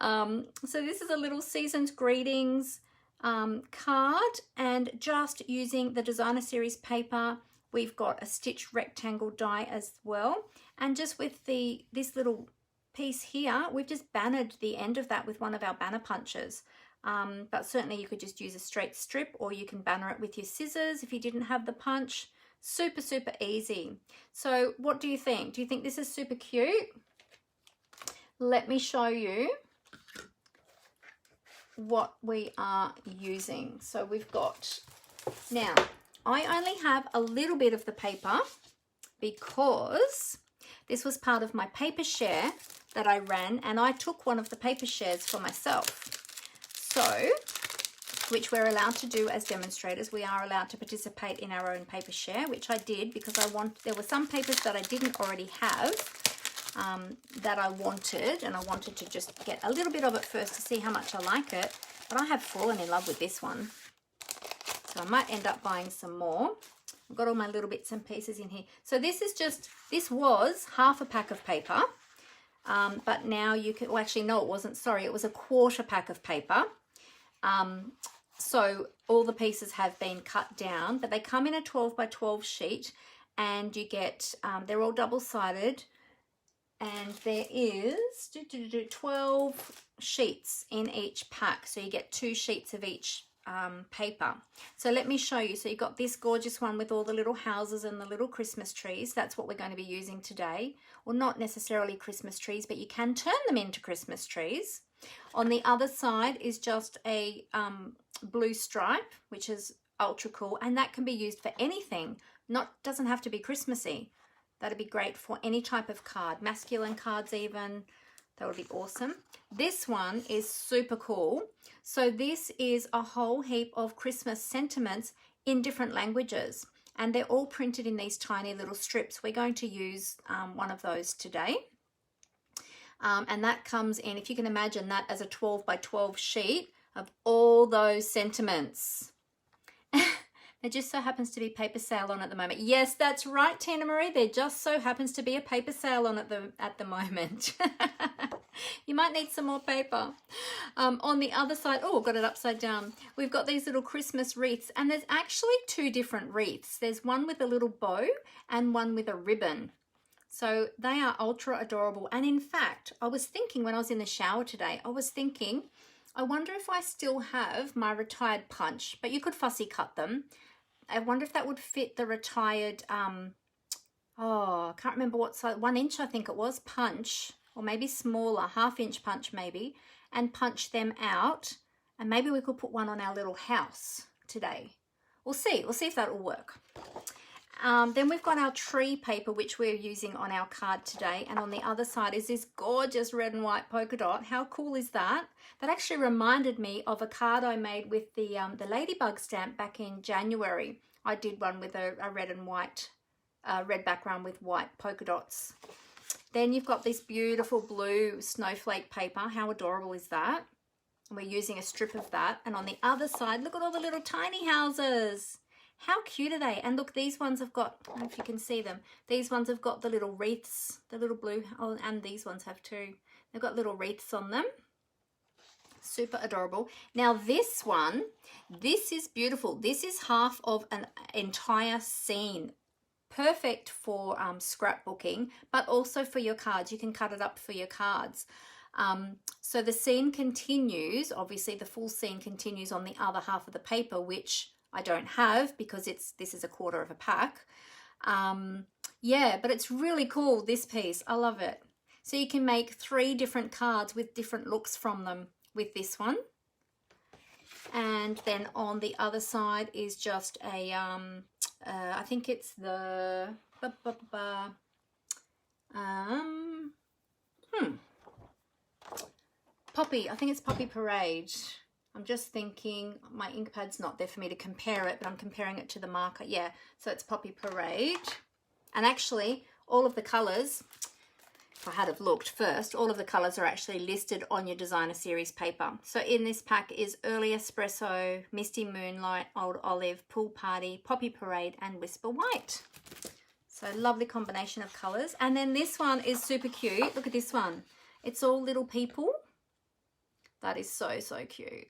[SPEAKER 1] So this is a little season's greetings card, and just using the designer series paper, we've got a stitched rectangle die as well. And just with this little piece here, we've just bannered the end of that with one of our banner punches. But certainly you could just use a straight strip, or you can banner it with your scissors if you didn't have the punch. Super easy. So what do you think? Do you think this is super cute? Let me show you what we are using. So we've got, now I only have a little bit of the paper because this was part of my paper share that I ran, and I took one of the paper shares for myself. So, which we're allowed to do as demonstrators. We are allowed to participate in our own paper share, which I did because there were some papers that I didn't already have that I wanted, and I wanted to just get a little bit of it first to see how much I like it. But I have fallen in love with this one, so I might end up buying some more. I've got all my little bits and pieces in here. So this was half a pack of paper, but now you can, well, actually no, it wasn't, sorry, it was a quarter pack of paper. So all the pieces have been cut down, but they come in a 12 by 12 sheet, and you get, they're all double-sided, and there is 12 sheets in each pack. So you get 2 sheets of each paper. So let me show you. So you've got this gorgeous one with all the little houses and the little Christmas trees. That's what we're going to be using today. Well, not necessarily Christmas trees, but you can turn them into Christmas trees. On the other side is just a blue stripe, which is ultra cool, and that can be used for anything. Doesn't have to be Christmassy. That'd be great for any type of card, masculine cards even. That would be awesome. This one is super cool. So this is a whole heap of Christmas sentiments in different languages, and they're all printed in these tiny little strips. We're going to use one of those today. And that comes in, if you can imagine that as a 12 by 12 sheet of all those sentiments. There just so happens to be paper sale on at the moment. Yes, that's right, Tina Marie. There just so happens to be a paper sale on at the moment. You might need some more paper. On the other side, oh, got it upside down. We've got these little Christmas wreaths, and there's actually two different wreaths. There's one with a little bow and one with a ribbon. So they are ultra adorable. And in fact, I was thinking when I was in the shower today, I wonder if I still have my retired punch, but you could fussy cut them. I wonder if that would fit the retired, I can't remember what size, 1 inch I think it was, punch, or maybe smaller, 1/2 inch punch maybe, and punch them out. And maybe we could put one on our little house today. We'll see if that will work. Then we've got our tree paper, which we're using on our card today. And on the other side is this gorgeous red and white polka dot. How cool is that? That actually reminded me of a card I made with the ladybug stamp back in January. I did one with a red and white, red background with white polka dots. Then you've got this beautiful blue snowflake paper. How adorable is that? And we're using a strip of that. And on the other side, look at all the little tiny houses. How cute are they? And look, these ones have got, I don't know if you can see them, these ones have got the little wreaths, the little blue, oh, and these ones have too. They've got little wreaths on them. Super adorable. Now this one, this is beautiful. This is half of an entire scene. Perfect for scrapbooking, but also for your cards. You can cut it up for your cards. So the scene continues, obviously the full scene continues on the other half of the paper, which I don't have because this is a 1/4 of a pack. Yeah, but it's really cool, this piece. I love it. So you can make 3 different cards with different looks from them with this one. And then on the other side is just a, I think it's the, Poppy, I think it's Poppy Parade. I'm just thinking, my ink pad's not there for me to compare it, but I'm comparing it to the marker. Yeah, so it's Poppy Parade. And actually, all of the colours, if I had have looked first, all of the colours are actually listed on your designer series paper. So in this pack is Early Espresso, Misty Moonlight, Old Olive, Pool Party, Poppy Parade, and Whisper White. So lovely combination of colours. And then this one is super cute. Look at this one. It's all little people. That is so, so cute.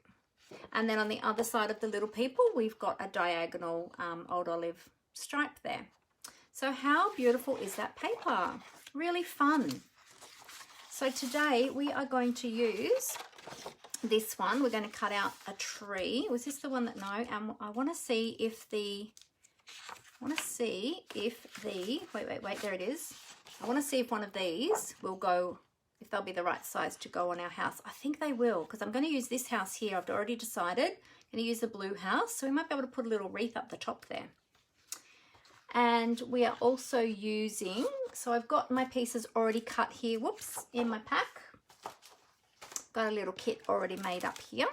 [SPEAKER 1] And then on the other side of the little people, we've got a diagonal Old Olive stripe there. So how beautiful is that paper? Really fun. So today we are going to use this one. We're going to cut out a tree. Was this the one that, no? And I want to see if the, wait, there it is. I want to see if one of these will go, if they'll be the right size to go on our house. I think they will, because I'm going to use this house here. I've already decided. I'm going to use the blue house, so we might be able to put a little wreath up the top there. And we are also using, so I've got my pieces already cut here, whoops, in my pack. Got a little kit already made up here.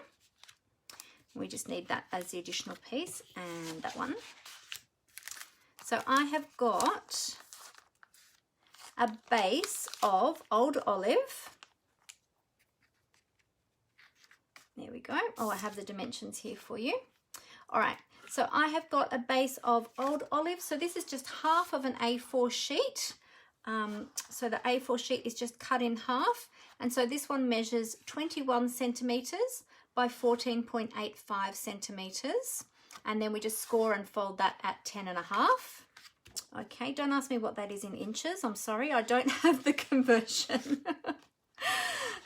[SPEAKER 1] We just need that as the additional piece, and that one. So I have got a base of Old Olive. There we go. Oh, I have the dimensions here for you. All right, so I have got a base of Old Olive. So this is just half of an A4 sheet. So the A4 sheet is just cut in half. And so this one measures 21 centimeters by 14.85 centimeters. And then we just score and fold that at 10.5. Okay, don't ask me what that is in inches. I'm sorry, I don't have the conversion.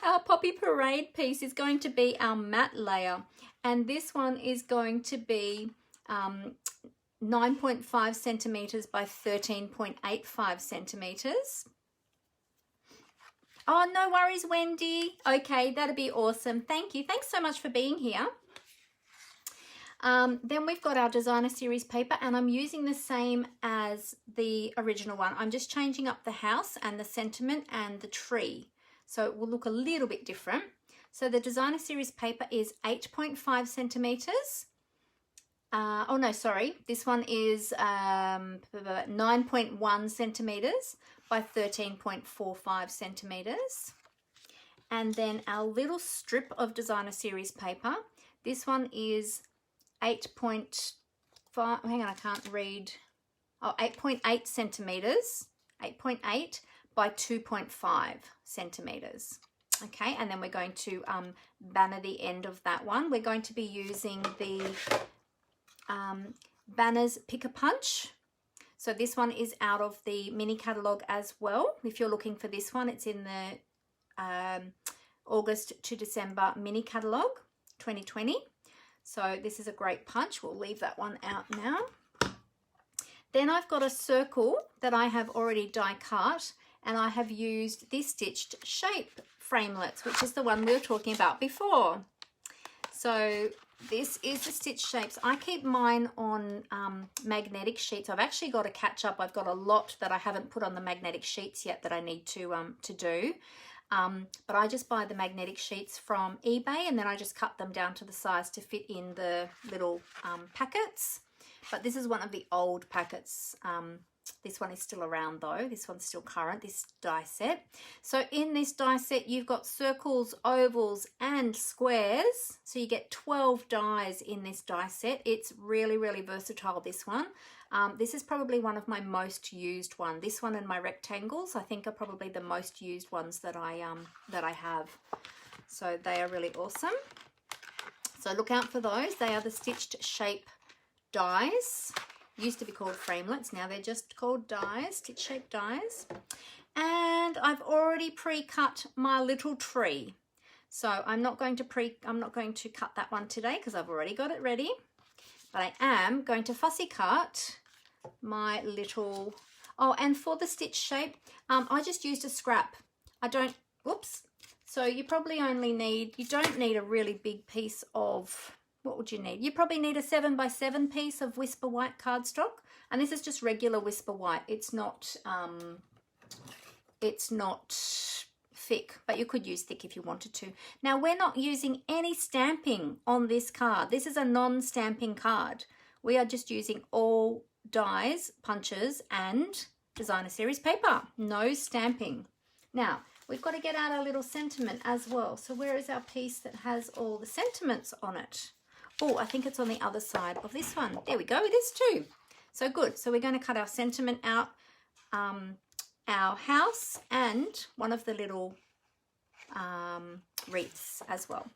[SPEAKER 1] Our Poppy Parade piece is going to be our matte layer. And this one is going to be 9.5 centimeters by 13.85 centimeters. Oh, no worries, Wendy. Okay, that'd be awesome. Thank you. Thanks so much for being here. Then we've got our designer series paper, and I'm using the same as the original one. I'm just changing up the house and the sentiment and the tree. so it will look a little bit different. So the designer series paper is 8.5 centimeters. Oh no, sorry, this one is 9.1 centimeters by 13.45 centimeters. And then our little strip of designer series paper, this one is 8.5, hang on, I can't read. Oh, 8.8 centimeters, 8.8 by 2.5 centimeters. Okay, and then we're going to banner the end of that one. We're going to be using the Banners Pick a Punch. So this one is out of the mini catalogue as well. If you're looking for this one, it's in the August to December mini catalogue 2020. So this is a great punch. We'll leave that one out now. Then I've got a circle that I have already die cut, and I have used this stitched shape framelits, which is the one we were talking about before. So this is the stitch shapes. I keep mine on magnetic sheets. I've actually got to catch up. I've got a lot that I haven't put on the magnetic sheets yet that I need to do. But I just buy the magnetic sheets from eBay, and then I just cut them down to the size to fit in the little packets. But this is one of the old packets. This one is still around though. This one's still current, this die set. So in this die set, you've got circles, ovals, and squares. So you get 12 dies in this die set. It's really, really versatile, this one. This is probably one of my most used ones. This one and my rectangles, I think, are probably the most used ones that I have. So they are really awesome. So look out for those. They are the stitched shape dies. Used to be called framelits, now they're just called dies, stitch shape dies. And I've already pre-cut my little tree. So I'm not going to cut that one today because I've already got it ready. But I am going to fussy cut my little, oh, and for the stitch shape, I just used a scrap. Whoops. So you probably only need, you don't need a really big piece of, what would you need? You probably need a 7x7 piece of Whisper White cardstock, and this is just regular Whisper White. It's not thick, but you could use thick if you wanted to. Now we're not using any stamping on this card. This is a non-stamping card. We are just using all dies, punches, and designer series paper. No stamping. Now we've got to get out our little sentiment as well. So where is our piece that has all the sentiments on it? Oh, I think it's on the other side of this one. There we go, it is too. So good. So we're going to cut our sentiment out, our house, and one of the little wreaths as well.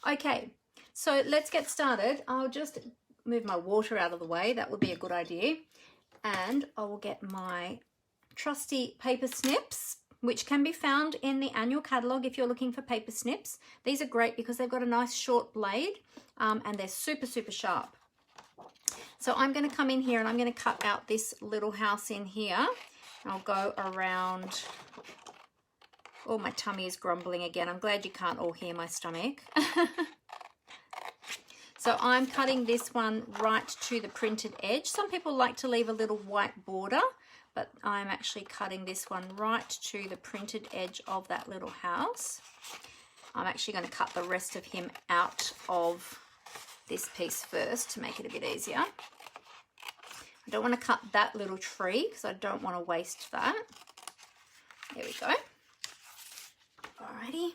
[SPEAKER 1] Okay, so let's get started. I'll just move my water out of the way. That would be a good idea. And I will get my trusty paper snips, which can be found in the annual catalogue if you're looking for paper snips. These are great because they've got a nice short blade and they're super, super sharp. So I'm going to come in here and I'm going to cut out this little house in here. I'll go around. Oh, my tummy is grumbling again. I'm glad you can't all hear my stomach. So I'm cutting this one right to the printed edge. Some people like to leave a little white border, but I'm actually cutting this one right to the printed edge of that little house. I'm actually going to cut the rest of him out of this piece first to make it a bit easier. I don't want to cut that little tree because I don't want to waste that. There we go. Alrighty.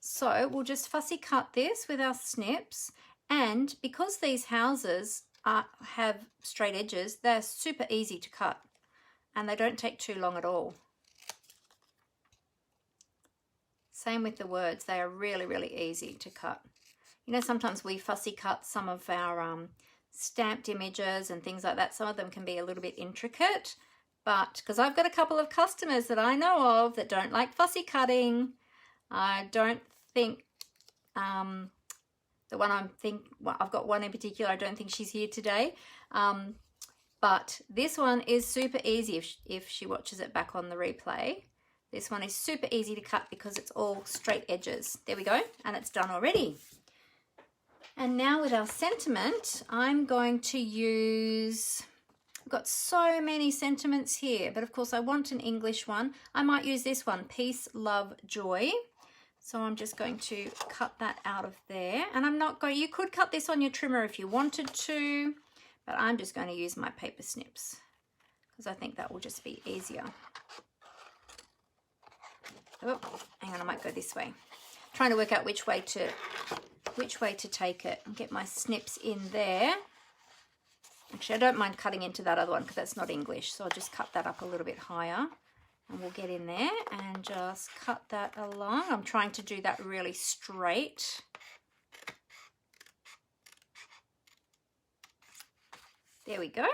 [SPEAKER 1] So we'll just fussy cut this with our snips, and because these houses have straight edges, they're super easy to cut. And they don't take too long at all. Same with the words. They are really, really easy to cut. You know, sometimes we fussy cut some of our stamped images and things like that. Some of them can be a little bit intricate, but because I've got a couple of customers that I know of that don't like fussy cutting. I don't think I've got one in particular. I don't think she's here today. But this one is super easy if she watches it back on the replay. This one is super easy to cut because it's all straight edges. There we go, and it's done already. And now with our sentiment, I'm going to use, We've got so many sentiments here, but of course I want an English one. I might use this one, peace, love, joy. So I'm just going to cut that out of there. And I'm not going, you could cut this on your trimmer if you wanted to, but I'm just going to use my paper snips because I think that will just be easier. Oh, hang on, I might go this way. Trying to work out which way to take it and get my snips in there. Actually, I don't mind cutting into that other one because that's not English, so I'll just cut that up a little bit higher and we'll get in there and just cut that along. I'm trying to do that really straight. There we go.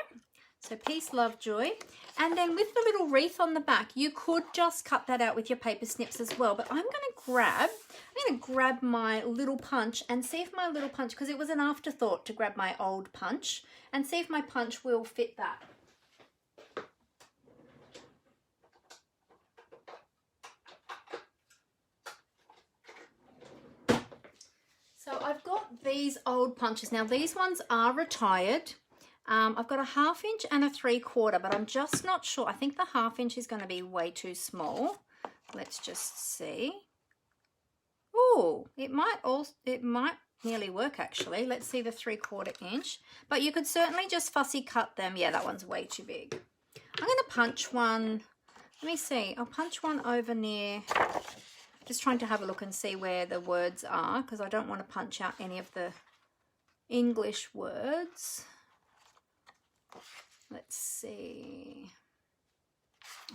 [SPEAKER 1] So peace, love, joy. And then with the little wreath on the back, you could just cut that out with your paper snips as well. But I'm going to grab my little punch and see if my little punch, because it was an afterthought to grab my old punch, and see if my punch will fit that. So I've got these old punches. Now these ones are retired. I've got a 1/2 inch and a 3/4, but I'm just not sure. I think the 1/2 inch is going to be way too small. Let's just see. Oh, it might nearly work actually. Let's see the 3/4 inch. But you could certainly just fussy cut them. Yeah, that one's way too big. I'm going to punch one. Let me see. I'll punch one over near. Just trying to have a look and see where the words are because I don't want to punch out any of the English words. Let's see.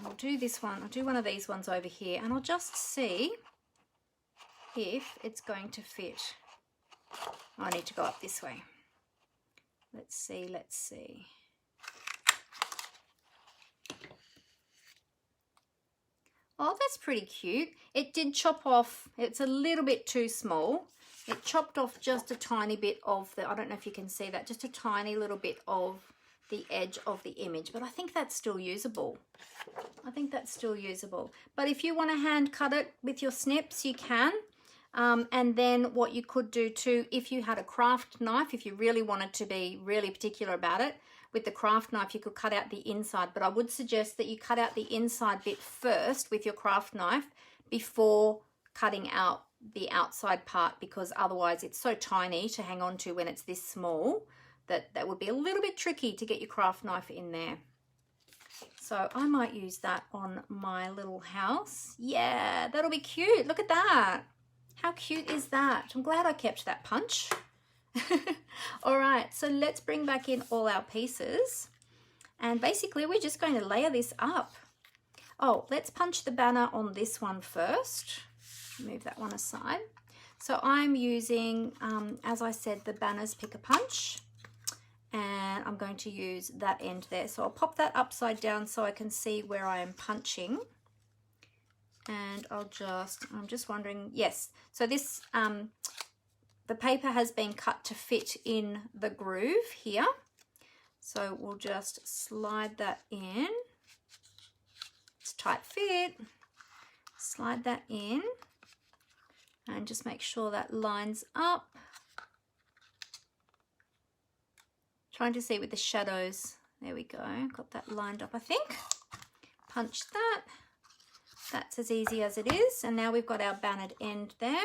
[SPEAKER 1] I'll do this one. I'll do one of these ones over here and I'll just see if it's going to fit. I need to go up this way. Let's see, let's see. Oh, that's pretty cute. It did chop off. It's a little bit too small. It chopped off just a tiny bit of the, I don't know if you can see that, just a tiny little bit of the edge of the image, but I think that's still usable. I think that's still usable. But if you want to hand cut it with your snips, you can. And then what you could do too, if you had a craft knife, if you really wanted to be really particular about it, with the craft knife you could cut out the inside, but I would suggest that you cut out the inside bit first with your craft knife before cutting out the outside part, because otherwise it's so tiny to hang on to when it's this small that would be a little bit tricky to get your craft knife in there. So I might use that on my little house. Yeah, that'll be cute. Look at that. How cute is that? I'm glad I kept that punch. All right, so let's bring back in all our pieces. And basically we're just going to layer this up. Oh, let's punch the banner on this one first. Move that one aside. So I'm using, as I said, the banner's pick a punch. And I'm going to use that end there. So I'll pop that upside down so I can see where I am punching. And I'm just wondering, yes. So this, the paper has been cut to fit in the groove here. So we'll just slide that in. It's a tight fit. Slide that in. And just make sure that lines up. Trying to see with the shadows. There we go. Got that lined up, I think. Punch that. That's as easy as it is. And now we've got our bannered end there,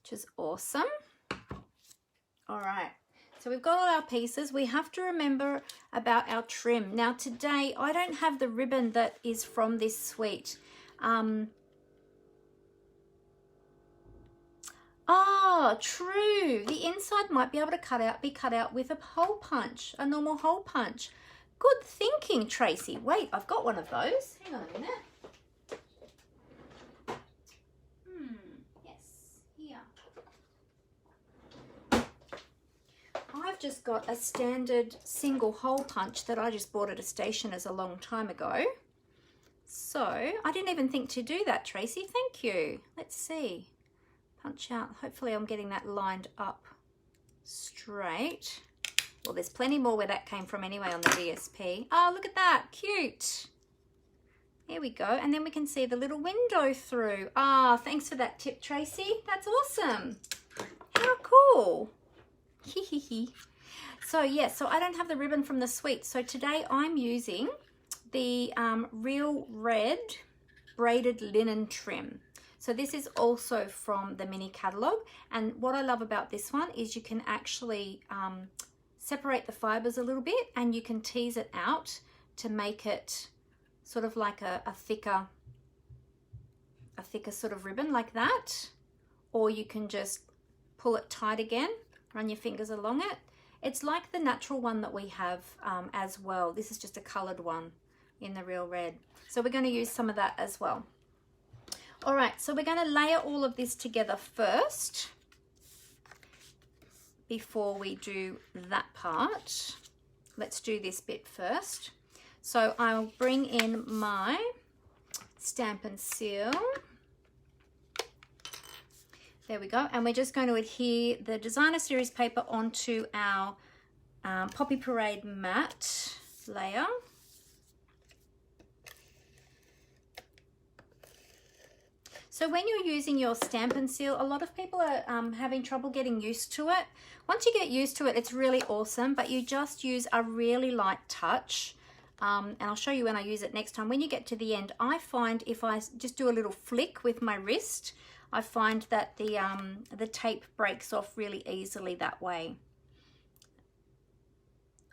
[SPEAKER 1] which is awesome. All right. So we've got all our pieces. We have to remember about our trim. Now today, I don't have the ribbon that is from this suite. Oh, true. The inside might be able to be cut out with a hole punch, a normal hole punch. Good thinking, Tracy. Wait, I've got one of those. Hang on a minute. Yes, here. I've just got a standard single hole punch that I just bought at a stationer's a long time ago. So I didn't even think to do that, Tracy. Thank you. Let's see. Punch out. Hopefully I'm getting that lined up straight. Well, there's plenty more where that came from anyway on the DSP. Oh, look at that. Cute. Here we go. And then we can see the little window through. Ah, thanks for that tip, Tracy. That's awesome. How cool. So yeah, so I don't have the ribbon from the suite. So today I'm using the Real Red Braided Linen Trim. So this is also from the mini catalog. And what I love about this one is you can actually separate the fibers a little bit, and you can tease it out to make it sort of like a thicker sort of ribbon like that. Or you can just pull it tight again, run your fingers along it. It's like the natural one that we have as well. This is just a colored one in the Real Red. So we're going to use some of that as well. All right, so we're going to layer all of this together first before we do that part. Let's do this bit first. So I'll bring in my Stampin' Seal. There we go. And we're just going to adhere the Designer Series paper onto our Poppy Parade matte layer. So when you're using your Stampin' Seal, a lot of people are having trouble getting used to it. Once you get used to it, it's really awesome, but you just use a really light touch. And I'll show you when I use it next time. When you get to the end, I find if I just do a little flick with my wrist, I find that the tape breaks off really easily that way.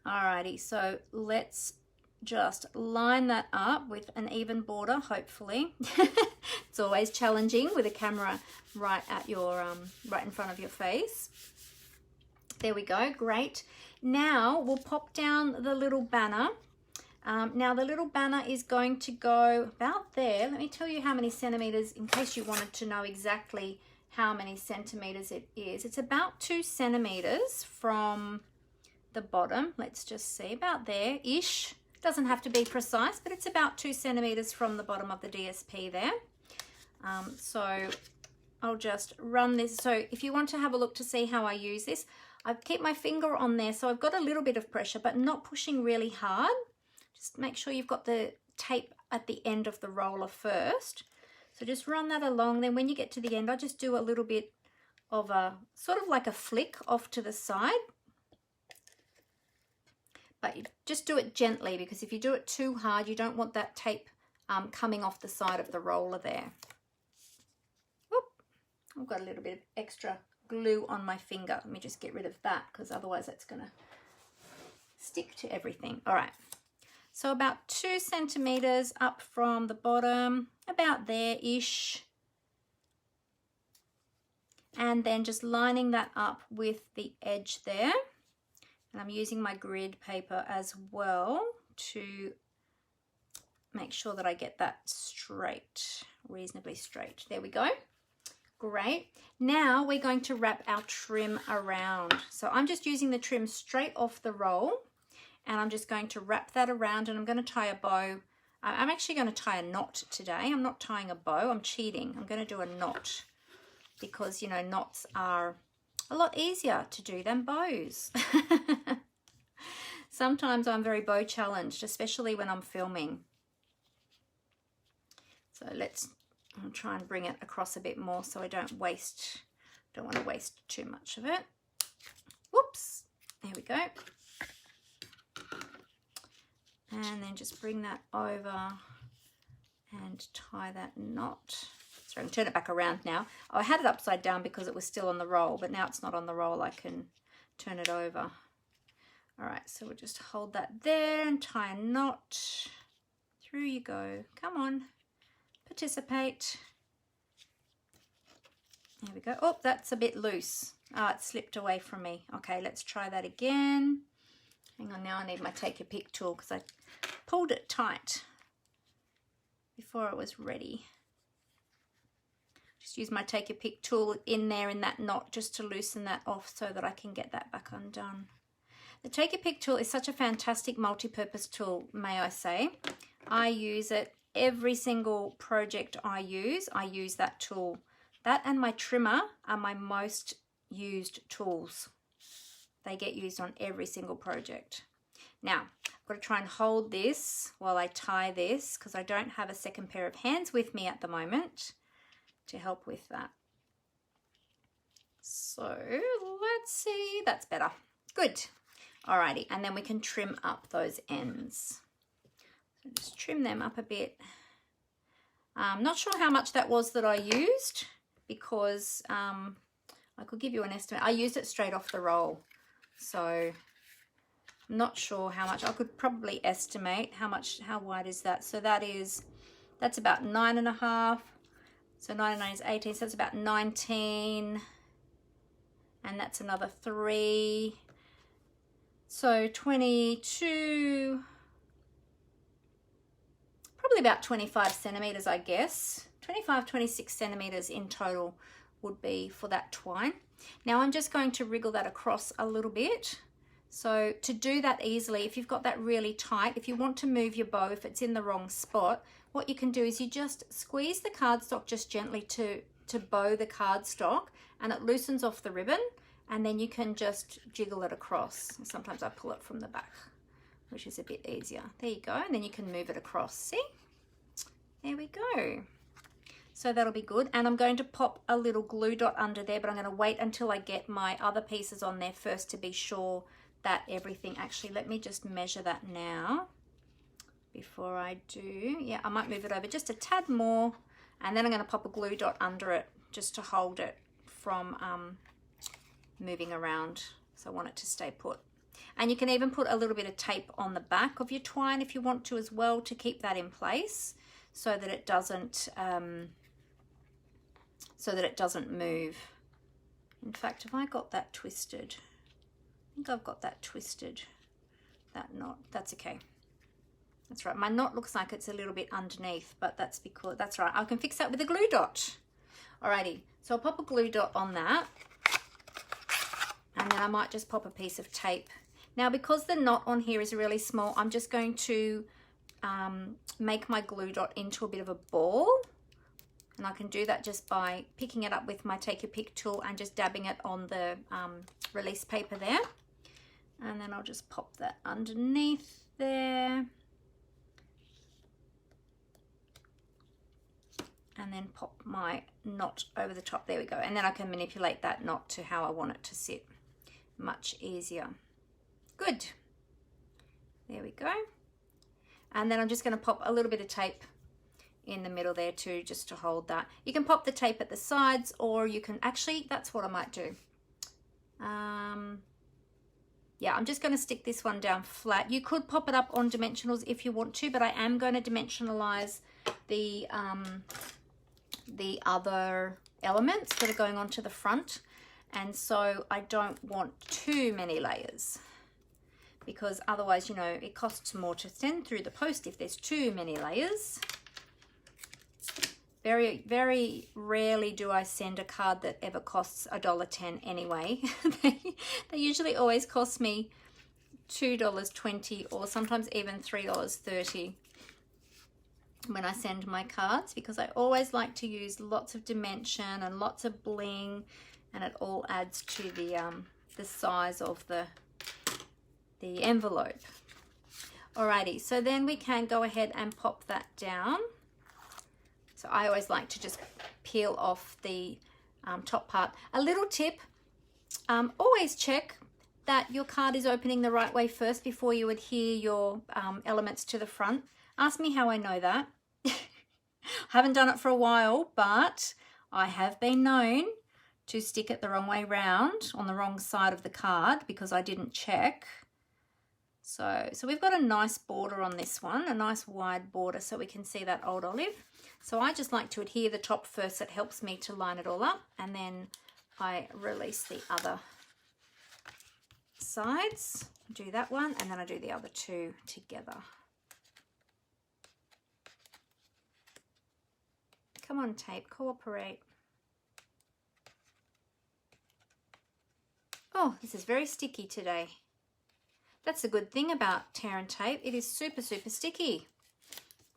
[SPEAKER 1] Alrighty, so let's just line that up with an even border, hopefully. It's always challenging with a camera right at your right in front of your face. There we go, great. Now we'll pop down the little banner. Now the little banner is going to go about there. Let me tell you how many centimeters, in case you wanted to know exactly how many centimeters it is. It's about 2 centimeters from the bottom. Let's just see, about there-ish. Doesn't have to be precise, but it's about 2 centimeters from the bottom of the DSP there. So I'll just run this. So if you want to have a look to see how I use this, I keep my finger on there. So I've got a little bit of pressure, but not pushing really hard. Just make sure you've got the tape at the end of the roller first. So just run that along. Then when you get to the end, I just do a little bit of a, sort of like a flick off to the side. But you just do it gently, because if you do it too hard, you don't want that tape coming off the side of the roller there. Whoop. I've got a little bit of extra glue on my finger. Let me just get rid of that, because otherwise that's going to stick to everything. All right. So about 2 centimeters up from the bottom, about there-ish. And then just lining that up with the edge there. And I'm using my grid paper as well to make sure that I get that straight, reasonably straight. There we go. Great. Now we're going to wrap our trim around. So I'm just using the trim straight off the roll, and I'm just going to wrap that around, and I'm going to tie a bow. I'm actually going to tie a knot today. I'm not tying a bow. I'm cheating. I'm going to do a knot because, you know, knots are a lot easier to do than bows. Sometimes I'm very bow challenged, especially when I'm filming. So I'll try and bring it across a bit more so I don't want to waste too much of it. Whoops, there we go. And then just bring that over and tie that knot. So I can turn it back around now. Oh, I had it upside down because it was still on the roll, but now it's not on the roll. I can turn it over. All right, so we'll just hold that there and tie a knot. Through you go. Come on, participate. There we go. Oh, that's a bit loose. Oh, it slipped away from me. Okay, let's try that again. Hang on, now I need my take your pick tool because I pulled it tight before it was ready. Just use my take your pick tool in there in that knot just to loosen that off so that I can get that back undone. The take your pick tool is such a fantastic multi-purpose tool, may I say. I use it every single project I use that tool. That and my trimmer are my most used tools. They get used on every single project. Now, I've got to try and hold this while I tie this because I don't have a second pair of hands with me at the moment to help with that. So let's see, that's better. Good. Alrighty, and then we can trim up those ends. So just trim them up a bit. I'm not sure how much that was that I used, because I could give you an estimate. I used it straight off the roll, so I'm not sure how much. I could probably estimate how wide is that. So that's about 9.5. So 9 and 9 is 18, so that's about 19. And that's another 3. So 22, probably about 25 centimeters, I guess. 25, 26 centimeters in total would be for that twine. Now I'm just going to wriggle that across a little bit. So to do that easily, if you've got that really tight, if you want to move your bow, if it's in the wrong spot, what you can do is you just squeeze the cardstock just gently to bow the cardstock, and it loosens off the ribbon, and then you can just jiggle it across. Sometimes I pull it from the back, which is a bit easier. There you go, and then you can move it across. See? There we go. So that'll be good. And I'm going to pop a little glue dot under there, but I'm going to wait until I get my other pieces on there first to be sure that everything, actually, let me just measure that now before I do. Yeah, I might move it over just a tad more, and then I'm going to pop a glue dot under it just to hold it from moving around. So I want it to stay put. And you can even put a little bit of tape on the back of your twine if you want to as well, to keep that in place so that it doesn't move. In fact, have I got that twisted? I think I've got that twisted, that knot. That's okay. That's right. My knot looks like it's a little bit underneath, but that's because, that's right. I can fix that with a glue dot. Alrighty, so I'll pop a glue dot on that, and then I might just pop a piece of tape. Now, because the knot on here is really small, I'm just going to make my glue dot into a bit of a ball. And I can do that just by picking it up with my Take Your Pick tool and just dabbing it on the release paper there. And then I'll just pop that underneath there. And then pop my knot over the top. There we go. And then I can manipulate that knot to how I want it to sit. Much easier. Good. There we go. And then I'm just going to pop a little bit of tape in the middle there too, just to hold that. You can pop the tape at the sides, or you can, actually, that's what I might do. Yeah, I'm just going to stick this one down flat. You could pop it up on dimensionals if you want to, but I am going to dimensionalize the other elements that are going onto the front. And so I don't want too many layers, because otherwise, you know, it costs more to send through the post if there's too many layers. Very, very rarely do I send a card that ever costs $1.10 anyway. They usually always cost me $2.20 or sometimes even $3.30 when I send my cards, because I always like to use lots of dimension and lots of bling, and it all adds to the size of the envelope. Alrighty, so then we can go ahead and pop that down. So I always like to just peel off the top part. A little tip, always check that your card is opening the right way first before you adhere your elements to the front. Ask me how I know that. I haven't done it for a while, but I have been known to stick it the wrong way round on the wrong side of the card because I didn't check. So we've got a nice border on this one, a nice wide border, so we can see that old olive. So I just like to adhere the top first. It helps me to line it all up, and then I release the other sides. Do that one, and then I do the other two together. Come on, tape, cooperate. Oh, this is very sticky today. That's a good thing about tear and tape. It is super, super sticky.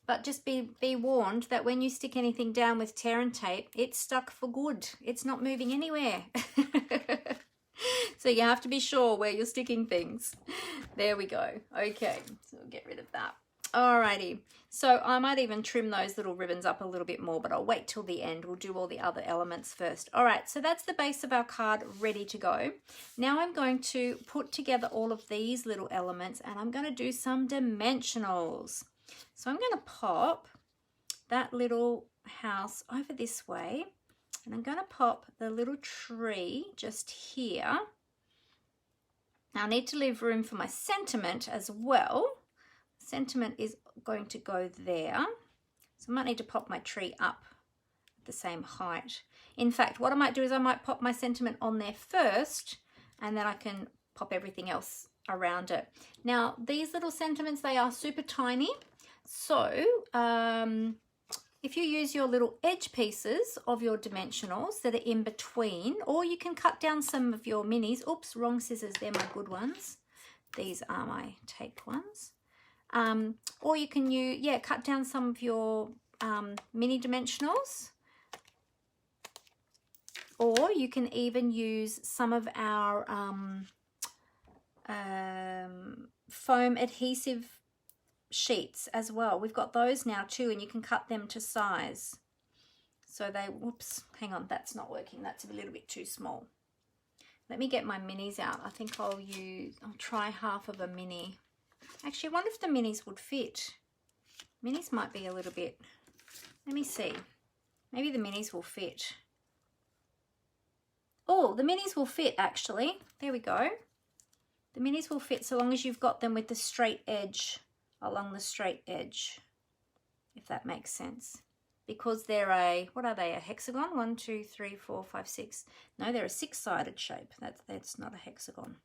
[SPEAKER 1] But just be warned that when you stick anything down with tear and tape, it's stuck for good. It's not moving anywhere. So you have to be sure where you're sticking things. There we go. Okay, so we'll get rid of that. Alrighty, so I might even trim those little ribbons up a little bit more, but I'll wait till the end. We'll do all the other elements first. All right, so that's the base of our card ready to go. Now I'm going to put together all of these little elements, and I'm going to do some dimensionals. So I'm going to pop that little house over this way, and I'm going to pop the little tree just here. Now I need to leave room for my sentiment as well. Sentiment is going to go there, so I might need to pop my tree up at the same height. In fact, what I might do is I might pop my sentiment on there first, and then I can pop everything else around it. Now these little sentiments, they are super tiny, so if you use your little edge pieces of your dimensionals that are in between, or you can cut down some of your minis. Oops, wrong scissors, they're my good ones. These are my tape ones. Or you can use, cut down some of your mini dimensionals, or you can even use some of our foam adhesive sheets as well. We've got those now too, and you can cut them to size. So they, whoops, hang on, that's not working. That's a little bit too small. Let me get my minis out. I think I'll try half of a mini. Actually, I wonder if the minis would fit. Minis might be a little bit, let me see. Maybe the minis will fit. Oh, the minis will fit actually. There we go. The minis will fit so long as you've got them with the straight edge along the straight edge, if that makes sense. Because they're a, what are they, a hexagon? 1, 2, 3, 4, 5, 6. No, they're a 6-sided shape. That's not a hexagon.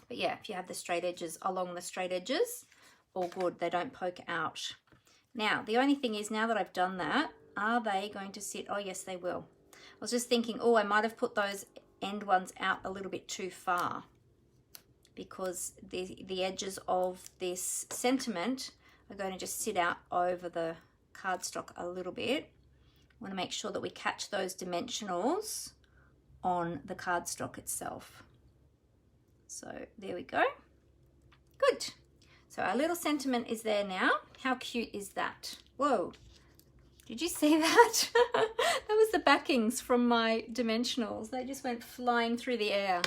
[SPEAKER 1] But yeah, if you have the straight edges along the straight edges, all good. They don't poke out. Now, the only thing is, now that I've done that, are they going to sit? Oh, yes, they will. I was just thinking, oh, I might have put those end ones out a little bit too far, because the edges of this sentiment are going to just sit out over the cardstock a little bit. I want to make sure that we catch those dimensionals on the cardstock itself. So there we go. Good. So our little sentiment is there now. How cute is that? Whoa. Did you see that? That was the backings from my dimensionals. They just went flying through the air.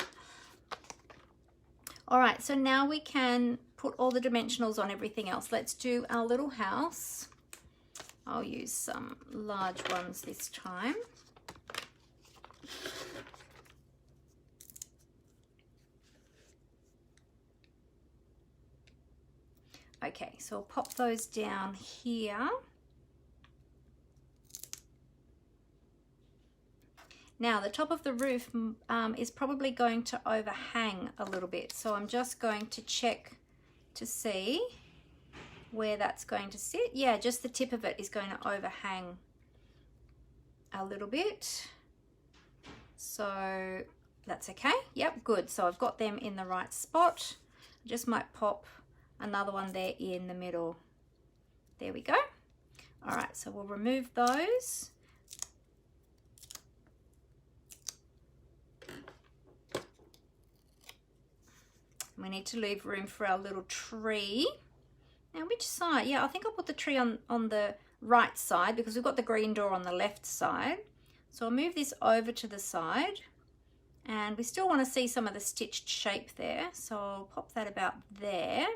[SPEAKER 1] All right, so now we can put all the dimensionals on everything else. Let's do our little house. I'll use some large ones this time. Okay, so I'll pop those down here. Now the top of the roof is probably going to overhang a little bit, so I'm just going to check to see where that's going to sit. Yeah, just the tip of it is going to overhang a little bit, so that's okay. Yep, good. So I've got them in the right spot. I just might pop another one there in the middle. There we go. All right, so we'll remove those. We need to leave room for our little tree. Now, which side? Yeah, I think I'll put the tree on the right side, because we've got the green door on the left side. So I'll move this over to the side, and we still want to see some of the stitched shape there. So I'll pop that about there.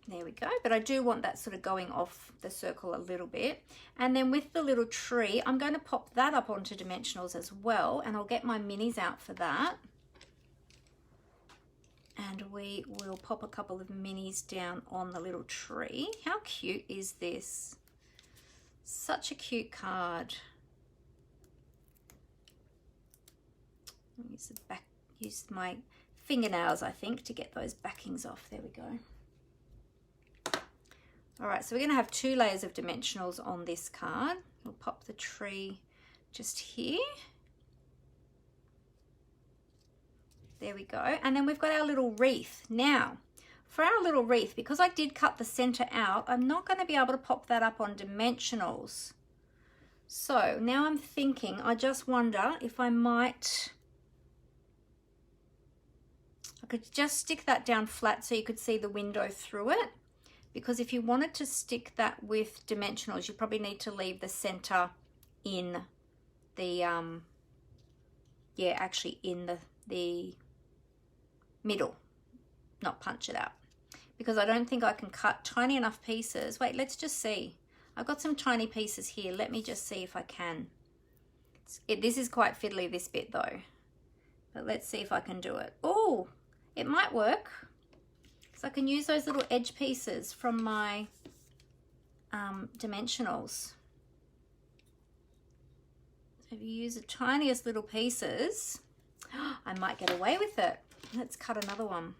[SPEAKER 1] There we go, but I do want that sort of going off the circle a little bit. And then with the little tree, I'm going to pop that up onto dimensionals as well, and I'll get my minis out for that. And we will pop a couple of minis down on the little tree. How cute is this? Such a cute card. I'll use the back, use my fingernails, I think, to get those backings off. There we go. All right, so we're going to have 2 layers of dimensionals on this card. We'll pop the tree just here. There we go. And then we've got our little wreath. Now, for our little wreath, because I did cut the center out, I'm not going to be able to pop that up on dimensionals. So now I'm thinking, I just wonder if I might I could just stick that down flat so you could see the window through it, because if you wanted to stick that with dimensionals, you probably need to leave the center in the, yeah, actually in the middle, not punch it out, because I don't think I can cut tiny enough pieces. Wait, let's just see. I've got some tiny pieces here. Let me just see if I can. This is quite fiddly, this bit though, but let's see if I can do it. Oh, it might work, because I can use those little edge pieces from my dimensionals. So if you use the tiniest little pieces, I might get away with it. Let's cut another one.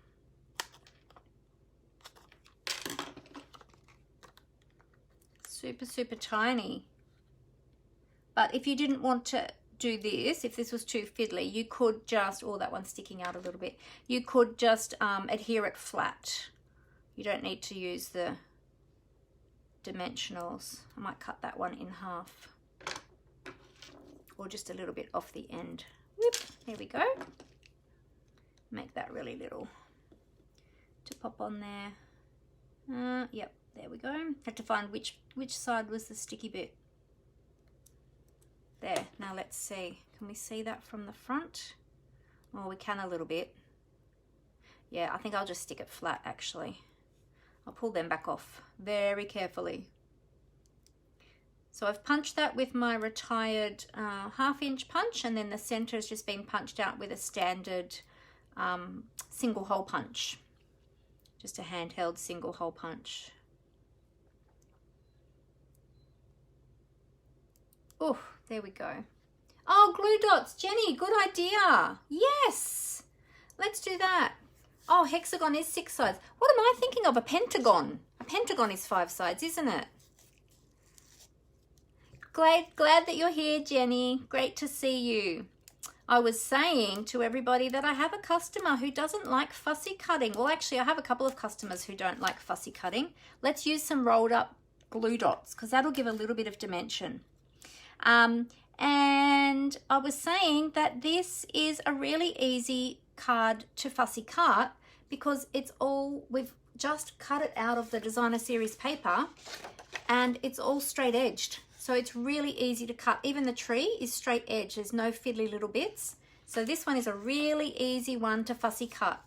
[SPEAKER 1] Super, super tiny. But if you didn't want to do this, if this was too fiddly, you could just, oh, that one's sticking out a little bit. You could just adhere it flat. You don't need to use the dimensionals. I might cut that one in half, or just a little bit off the end. Whoop, there we go. Make that really little to pop on there. Yep, there we go. Had to find which side was the sticky bit. There, now let's see. Can we see that from the front? Oh, we can a little bit. Yeah, I think I'll just stick it flat actually. I'll pull them back off very carefully. So I've punched that with my retired 1/2-inch punch, and then the center has just been punched out with a standard single hole punch. Just a handheld single hole punch. Oh, there we go. Oh, glue dots, Jenny, good idea. Yes, let's do that. Oh, hexagon is 6 sides. What am I thinking of? A pentagon. A pentagon is 5 sides, isn't it? Glad that you're here, Jenny. Great to see you. I was saying to everybody that I have a customer who doesn't like fussy cutting. Well, actually, I have a couple of customers who don't like fussy cutting. Let's use some rolled up glue dots, because that'll give a little bit of dimension. And I was saying that this is a really easy card to fussy cut, because it's all, we've just cut it out of the designer series paper, and it's all straight edged. So it's really easy to cut. Even the tree is straight edge. There's no fiddly little bits. So this one is a really easy one to fussy cut,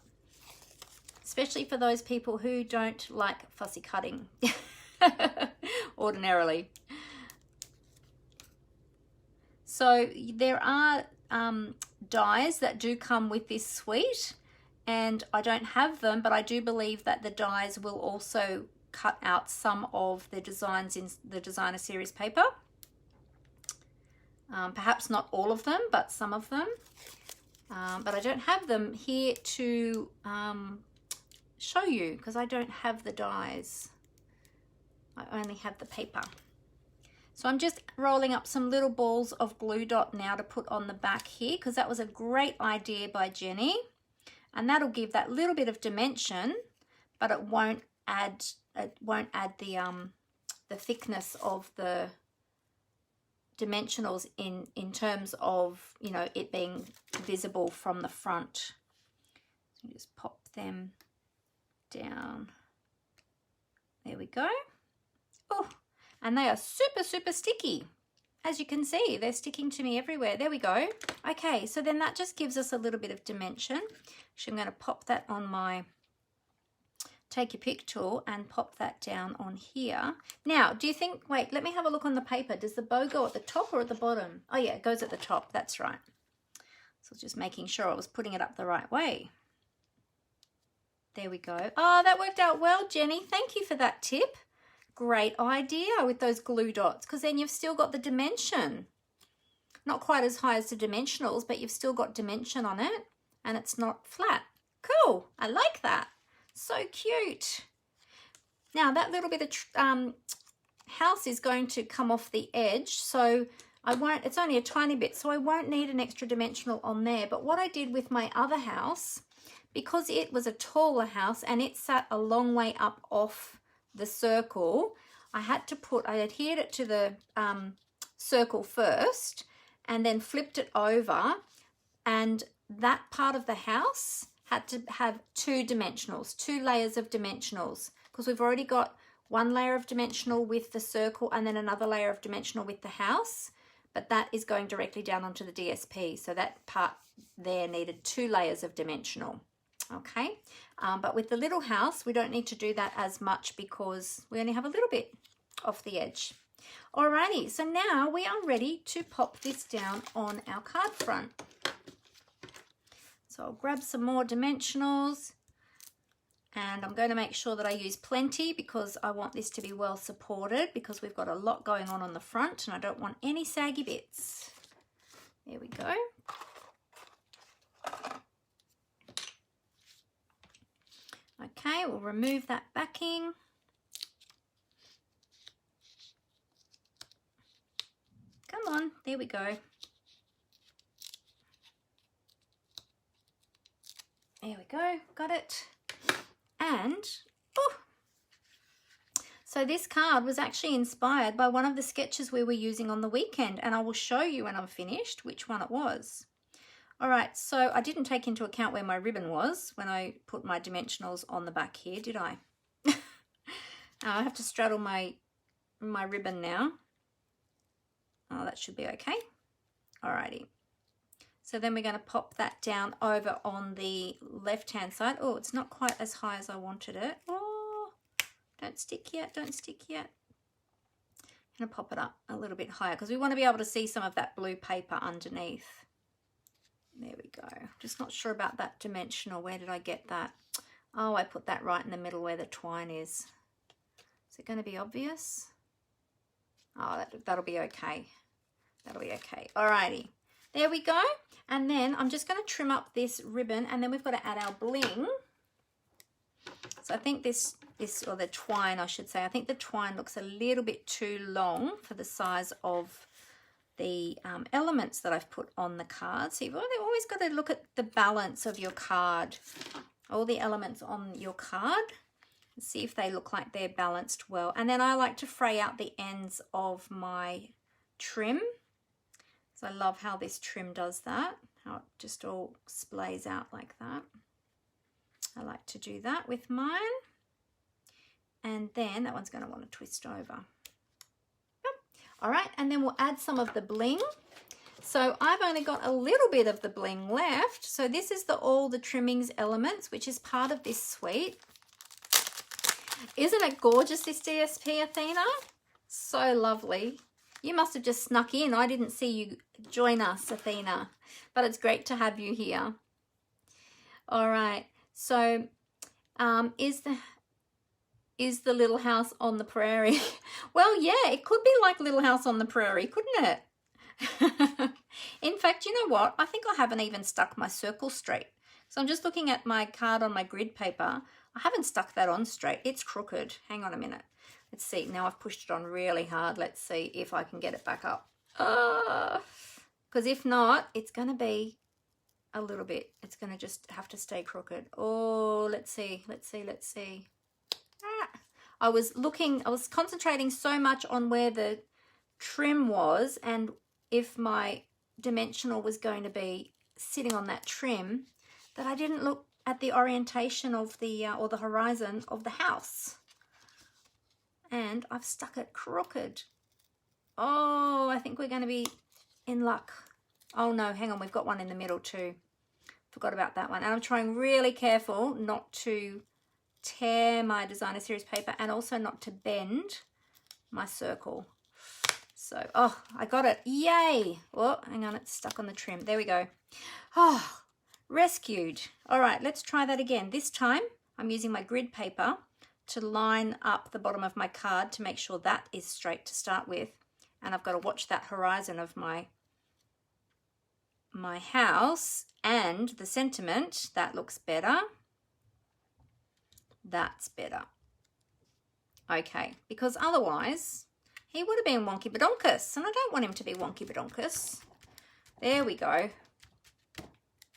[SPEAKER 1] especially for those people who don't like fussy cutting ordinarily. So there are dies that do come with this suite, and I don't have them, but I do believe that the dies will also cut out some of the designs in the designer series paper. Perhaps not all of them, but some of them. But I don't have them here to show you, because I don't have the dies. I only have the paper. So I'm just rolling up some little balls of glue dot now to put on the back here, because that was a great idea by Jenny. And that'll give that little bit of dimension, but it won't add the thickness of the dimensionals in terms of, you know, it being visible from the front. So just pop them down. There we go. Oh, and they are super, super sticky. As you can see, they're sticking to me everywhere. There we go. Okay, so then that just gives us a little bit of dimension. Actually, I'm going to pop that on my take your pick tool and pop that down on here. Now, do you think, wait, let me have a look on the paper. Does the bow go at the top or at the bottom? Oh yeah, it goes at the top. That's right. So just making sure I was putting it up the right way. There we go. Oh, that worked out well, Jenny. Thank you for that tip. Great idea with those glue dots, because then you've still got the dimension. Not quite as high as the dimensionals, but you've still got dimension on it, and it's not flat. Cool. I like that. So cute. Now that little bit of house is going to come off the edge, so I won't, it's only a tiny bit, so I won't need an extra dimensional on there. But what I did with my other house, because it was a taller house and it sat a long way up off the circle, I adhered it to the circle first and then flipped it over, and that part of the house had to have two dimensionals, 2 layers of dimensionals, because we've already got 1 layer of dimensional with the circle and then another layer of dimensional with the house, but that is going directly down onto the DSP. So that part there needed 2 layers of dimensional. Okay, but with the little house, we don't need to do that as much because we only have a little bit off the edge. Alrighty, so now we are ready to pop this down on our card front. So I'll grab some more dimensionals, and I'm going to make sure that I use plenty because I want this to be well supported, because we've got a lot going on the front and I don't want any saggy bits. There we go. Okay, we'll remove that backing. Come on, there we go. There we go, got it. And, oh, so this card was actually inspired by one of the sketches we were using on the weekend, and I will show you when I'm finished which one it was. All right, so I didn't take into account where my ribbon was when I put my dimensionals on the back here, did I? I have to straddle my ribbon now. Oh, that should be okay. Alrighty. So then we're going to pop that down over on the left-hand side. Oh, it's not quite as high as I wanted it. Oh, don't stick yet, don't stick yet. I'm going to pop it up a little bit higher because we want to be able to see some of that blue paper underneath. There we go. Just not sure about that dimensional. Where did I get that? Oh, I put that right in the middle where the twine is. Is it going to be obvious? Oh, that'll be okay. That'll be okay. Alrighty. There we go. And then I'm just going to trim up this ribbon, and then we've got to add our bling. So I think this, or the twine, I should say, I think the twine looks a little bit too long for the size of the elements that I've put on the card. So you've always got to look at the balance of your card, all the elements on your card, and see if they look like they're balanced well. And then I like to fray out the ends of my trim. So I love how this trim does that, how it just all splays out like that. I like to do that with mine. And then that one's going to want to twist over. All right, and then we'll add some of the bling. So I've only got a little bit of the bling left. So this is all the trimmings elements, which is part of this suite. Isn't it gorgeous, this DSP, Athena? So lovely. You must have just snuck in. I didn't see you join us, Athena, but it's great to have you here. All right, so is the Little House on the Prairie? Well, yeah, it could be like Little House on the Prairie, couldn't it? In fact, you know what? I think I haven't even stuck my circle straight. So I'm just looking at my card on my grid paper. I haven't stuck that on straight. It's crooked. Hang on a minute. Let's see. Now I've pushed it on really hard. Let's see if I can get it back up. Because if not, it's going to be a little bit. It's going to just have to stay crooked. Oh, let's see. Let's see. Let's see. I was concentrating so much on where the trim was and if my dimensional was going to be sitting on that trim that I didn't look at the orientation of the or the horizon of the house. And I've stuck it crooked. Oh, I think we're going to be in luck. Oh no, hang on, we've got one in the middle too. Forgot about that one. And I'm trying really careful not to tear my designer series paper and also not to bend my circle. So, oh, I got it. Yay. Oh, hang on, it's stuck on the trim. There we go. Oh, rescued. All right, let's try that again. This time I'm using my grid paper to line up the bottom of my card to make sure that is straight to start with. And I've got to watch that horizon of my house and the sentiment. That looks better. That's better. Okay, because otherwise he would have been wonky badonkus, and I don't want him to be wonky badonkus. There we go.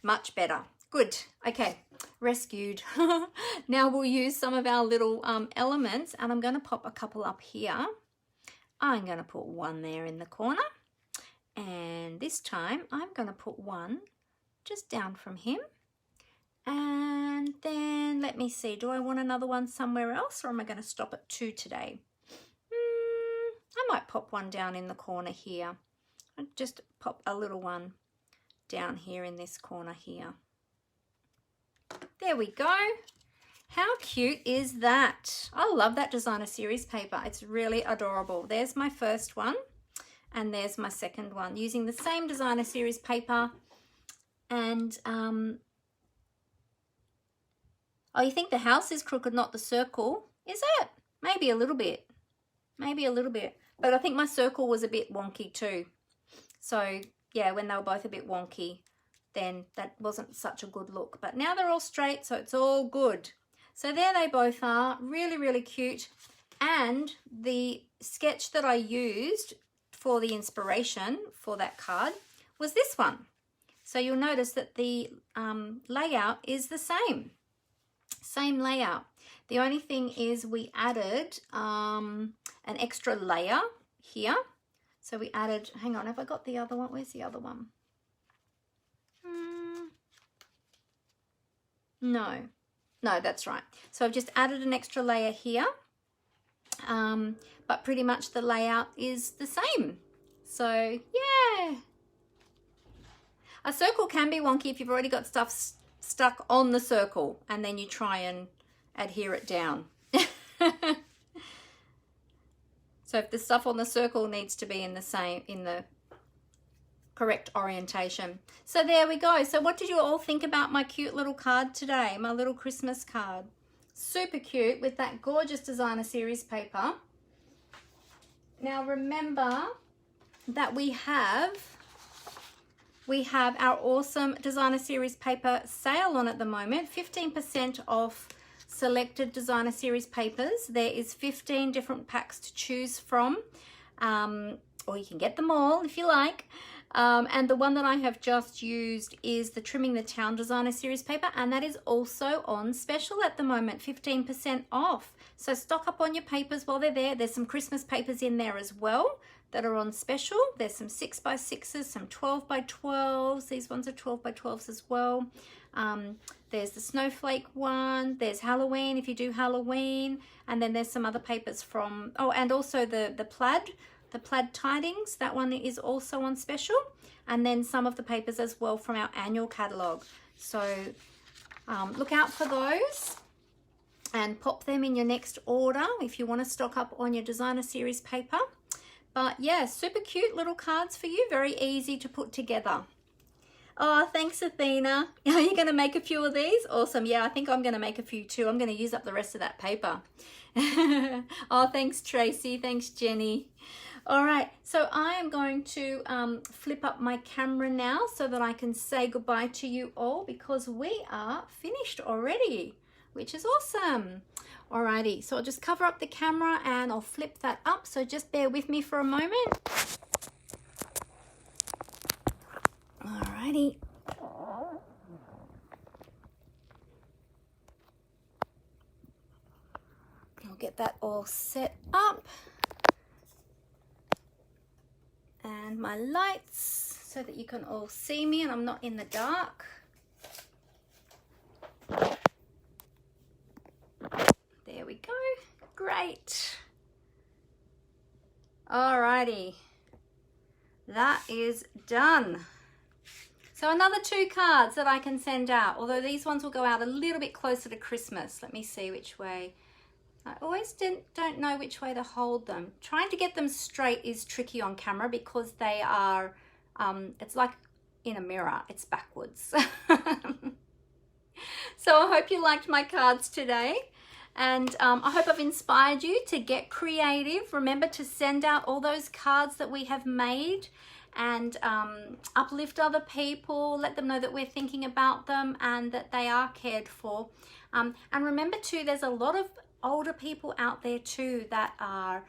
[SPEAKER 1] Much better. Good. Okay, rescued. Now we'll use some of our little elements, and I'm going to pop a couple up here. I'm going to put one there in the corner, and this time I'm going to put one just down from him, And then let me see, do I want another one somewhere else, or am I going to stop at 2 today? I might pop one down in the corner here. I'll just pop a little one down here in this corner here. There we go. How cute is that? I love that designer series paper. It's really adorable. There's my first one and there's my second one using the same designer series paper. And oh, you think the house is crooked, not the circle? Is it? Maybe a little bit. Maybe a little bit. But I think my circle was a bit wonky too. So yeah, when they were both a bit wonky, then that wasn't such a good look. But now they're all straight, so it's all good. So there they both are, really, really cute. And the sketch that I used for the inspiration for that card was this one. So you'll notice that the layout is the same layout. The only thing is we added an extra layer here. So we added, hang on, have I got the other one? Where's the other one? No, that's right. So I've just added an extra layer here, but pretty much the layout is the same. So yeah, a circle can be wonky if you've already got stuff stuck on the circle and then you try and adhere it down. So if the stuff on the circle needs to be in the correct orientation. So there we go. So what did you all think about my cute little card today? My little Christmas card. Super cute with that gorgeous designer series paper. Now remember that we have our awesome designer series paper sale on at the moment. 15% off selected designer series papers. There is 15 different packs to choose from, or you can get them all if you like. And the one that I have just used is the Trimming the Town designer series paper, and that is also on special at the moment, 15% off. So stock up on your papers while they're there. There's some Christmas papers in there as well that are on special. There's some 6x6s, some 12x12s. These ones are 12x12s as well. There's the snowflake one, there's Halloween if you do Halloween, and then there's some other papers from, oh, and also the plaid tidings, that one is also on special, and then some of the papers as well from our annual catalogue. So look out for those and pop them in your next order if you want to stock up on your designer series paper. But yeah, super cute little cards for you, very easy to put together. Oh, thanks, Athena. Are you going to make a few of these? Awesome. Yeah, I think I'm going to make a few too. I'm going to use up the rest of that paper. Oh, thanks, Tracy. Thanks, Jenny. All right, so I am going to flip up my camera now so that I can say goodbye to you all because we are finished already, which is awesome. Alrighty, so I'll just cover up the camera and I'll flip that up. So just bear with me for a moment. Alrighty. I'll get that all set up. And my lights so that you can all see me and I'm not in the dark. There we go. Great. Alrighty. That is done. So another 2 cards that I can send out, although these ones will go out a little bit closer to Christmas. Let me see which way. I always don't know which way to hold them. Trying to get them straight is tricky on camera because they are, it's like in a mirror, it's backwards. So I hope you liked my cards today. And I hope I've inspired you to get creative. Remember to send out all those cards that we have made and uplift other people, let them know that we're thinking about them and that they are cared for. And remember too, there's a lot of older people out there too that are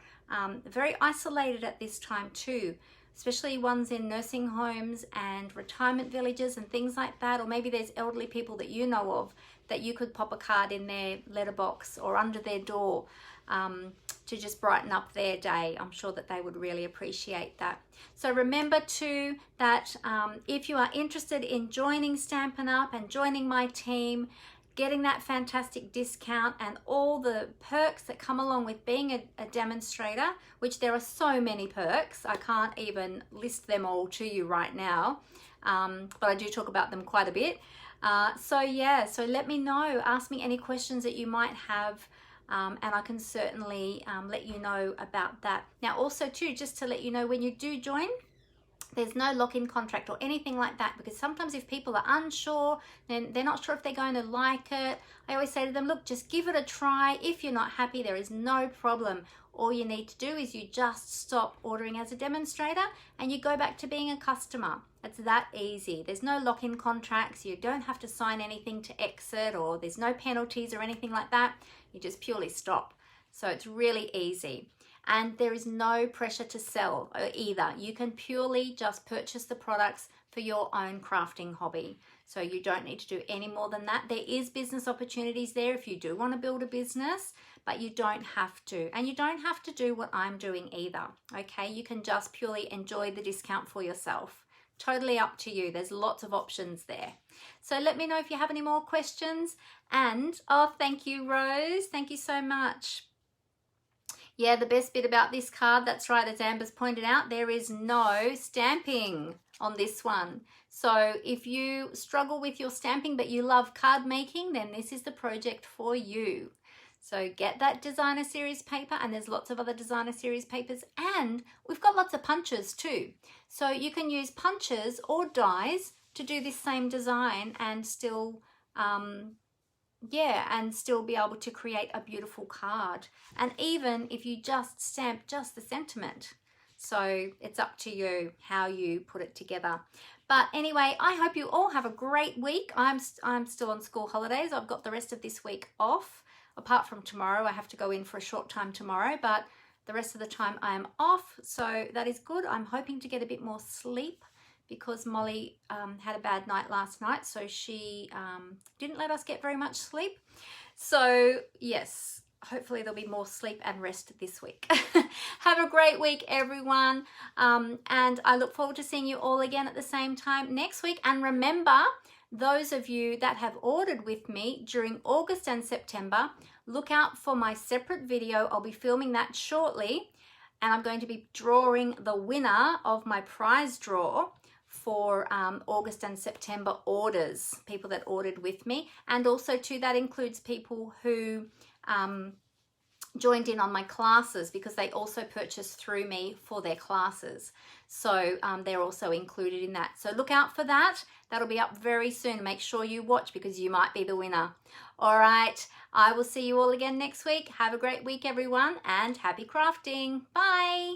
[SPEAKER 1] very isolated at this time too, especially ones in nursing homes and retirement villages and things like that. Or maybe there's elderly people that you know of that you could pop a card in their letterbox or under their door. to just brighten up their day. I'm sure that they would really appreciate that. So remember too that if you are interested in joining Stampin' Up and joining my team, getting that fantastic discount and all the perks that come along with being a demonstrator, which there are so many perks, I can't even list them all to you right now, but I do talk about them quite a bit. So yeah, so let me know, ask me any questions that you might have, and I can certainly let you know about that. Now also too, just to let you know, when you do join, there's no lock-in contract or anything like that, because sometimes if people are unsure, then they're not sure if they're going to like it. I always say to them, look, just give it a try. If you're not happy, there is no problem. All you need to do is you just stop ordering as a demonstrator and you go back to being a customer. It's that easy. There's no lock-in contracts. You don't have to sign anything to exit, or there's no penalties or anything like that. You just purely stop. So it's really easy. And there is no pressure to sell either. You can purely just purchase the products for your own crafting hobby. So you don't need to do any more than that. There is business opportunities there if you do want to build a business, but you don't have to. And you don't have to do what I'm doing either, okay? You can just purely enjoy the discount for yourself. Totally up to you. There's lots of options there. So let me know if you have any more questions. And, oh, thank you, Rose. Thank you so much. Yeah, the best bit about this card, that's right, as Amber's pointed out, there is no stamping on this one. So if you struggle with your stamping but you love card making, then this is the project for you. So get that designer series paper, and there's lots of other designer series papers, and we've got lots of punches too. So you can use punches or dies to do this same design and still still be able to create a beautiful card. And even if you just stamp just the sentiment. So it's up to you how you put it together. But anyway, I hope you all have a great week. I'm still on school holidays. I've got the rest of this week off. Apart from tomorrow, I have to go in for a short time tomorrow, but the rest of the time I am off. So that is good. I'm hoping to get a bit more sleep, because Molly had a bad night last night, so she didn't let us get very much sleep. So yes, hopefully there'll be more sleep and rest this week. Have a great week, everyone. And I look forward to seeing you all again at the same time next week. And remember, those of you that have ordered with me during August and September, look out for my separate video. I'll be filming that shortly, and I'm going to be drawing the winner of my prize draw for August and September orders, people that ordered with me. And also too, that includes people who joined in on my classes, because they also purchased through me for their classes. So they're also included in that. So look out for that. That'll be up very soon. Make sure you watch, because you might be the winner. All right, I will see you all again next week. Have a great week, everyone, and happy crafting. Bye.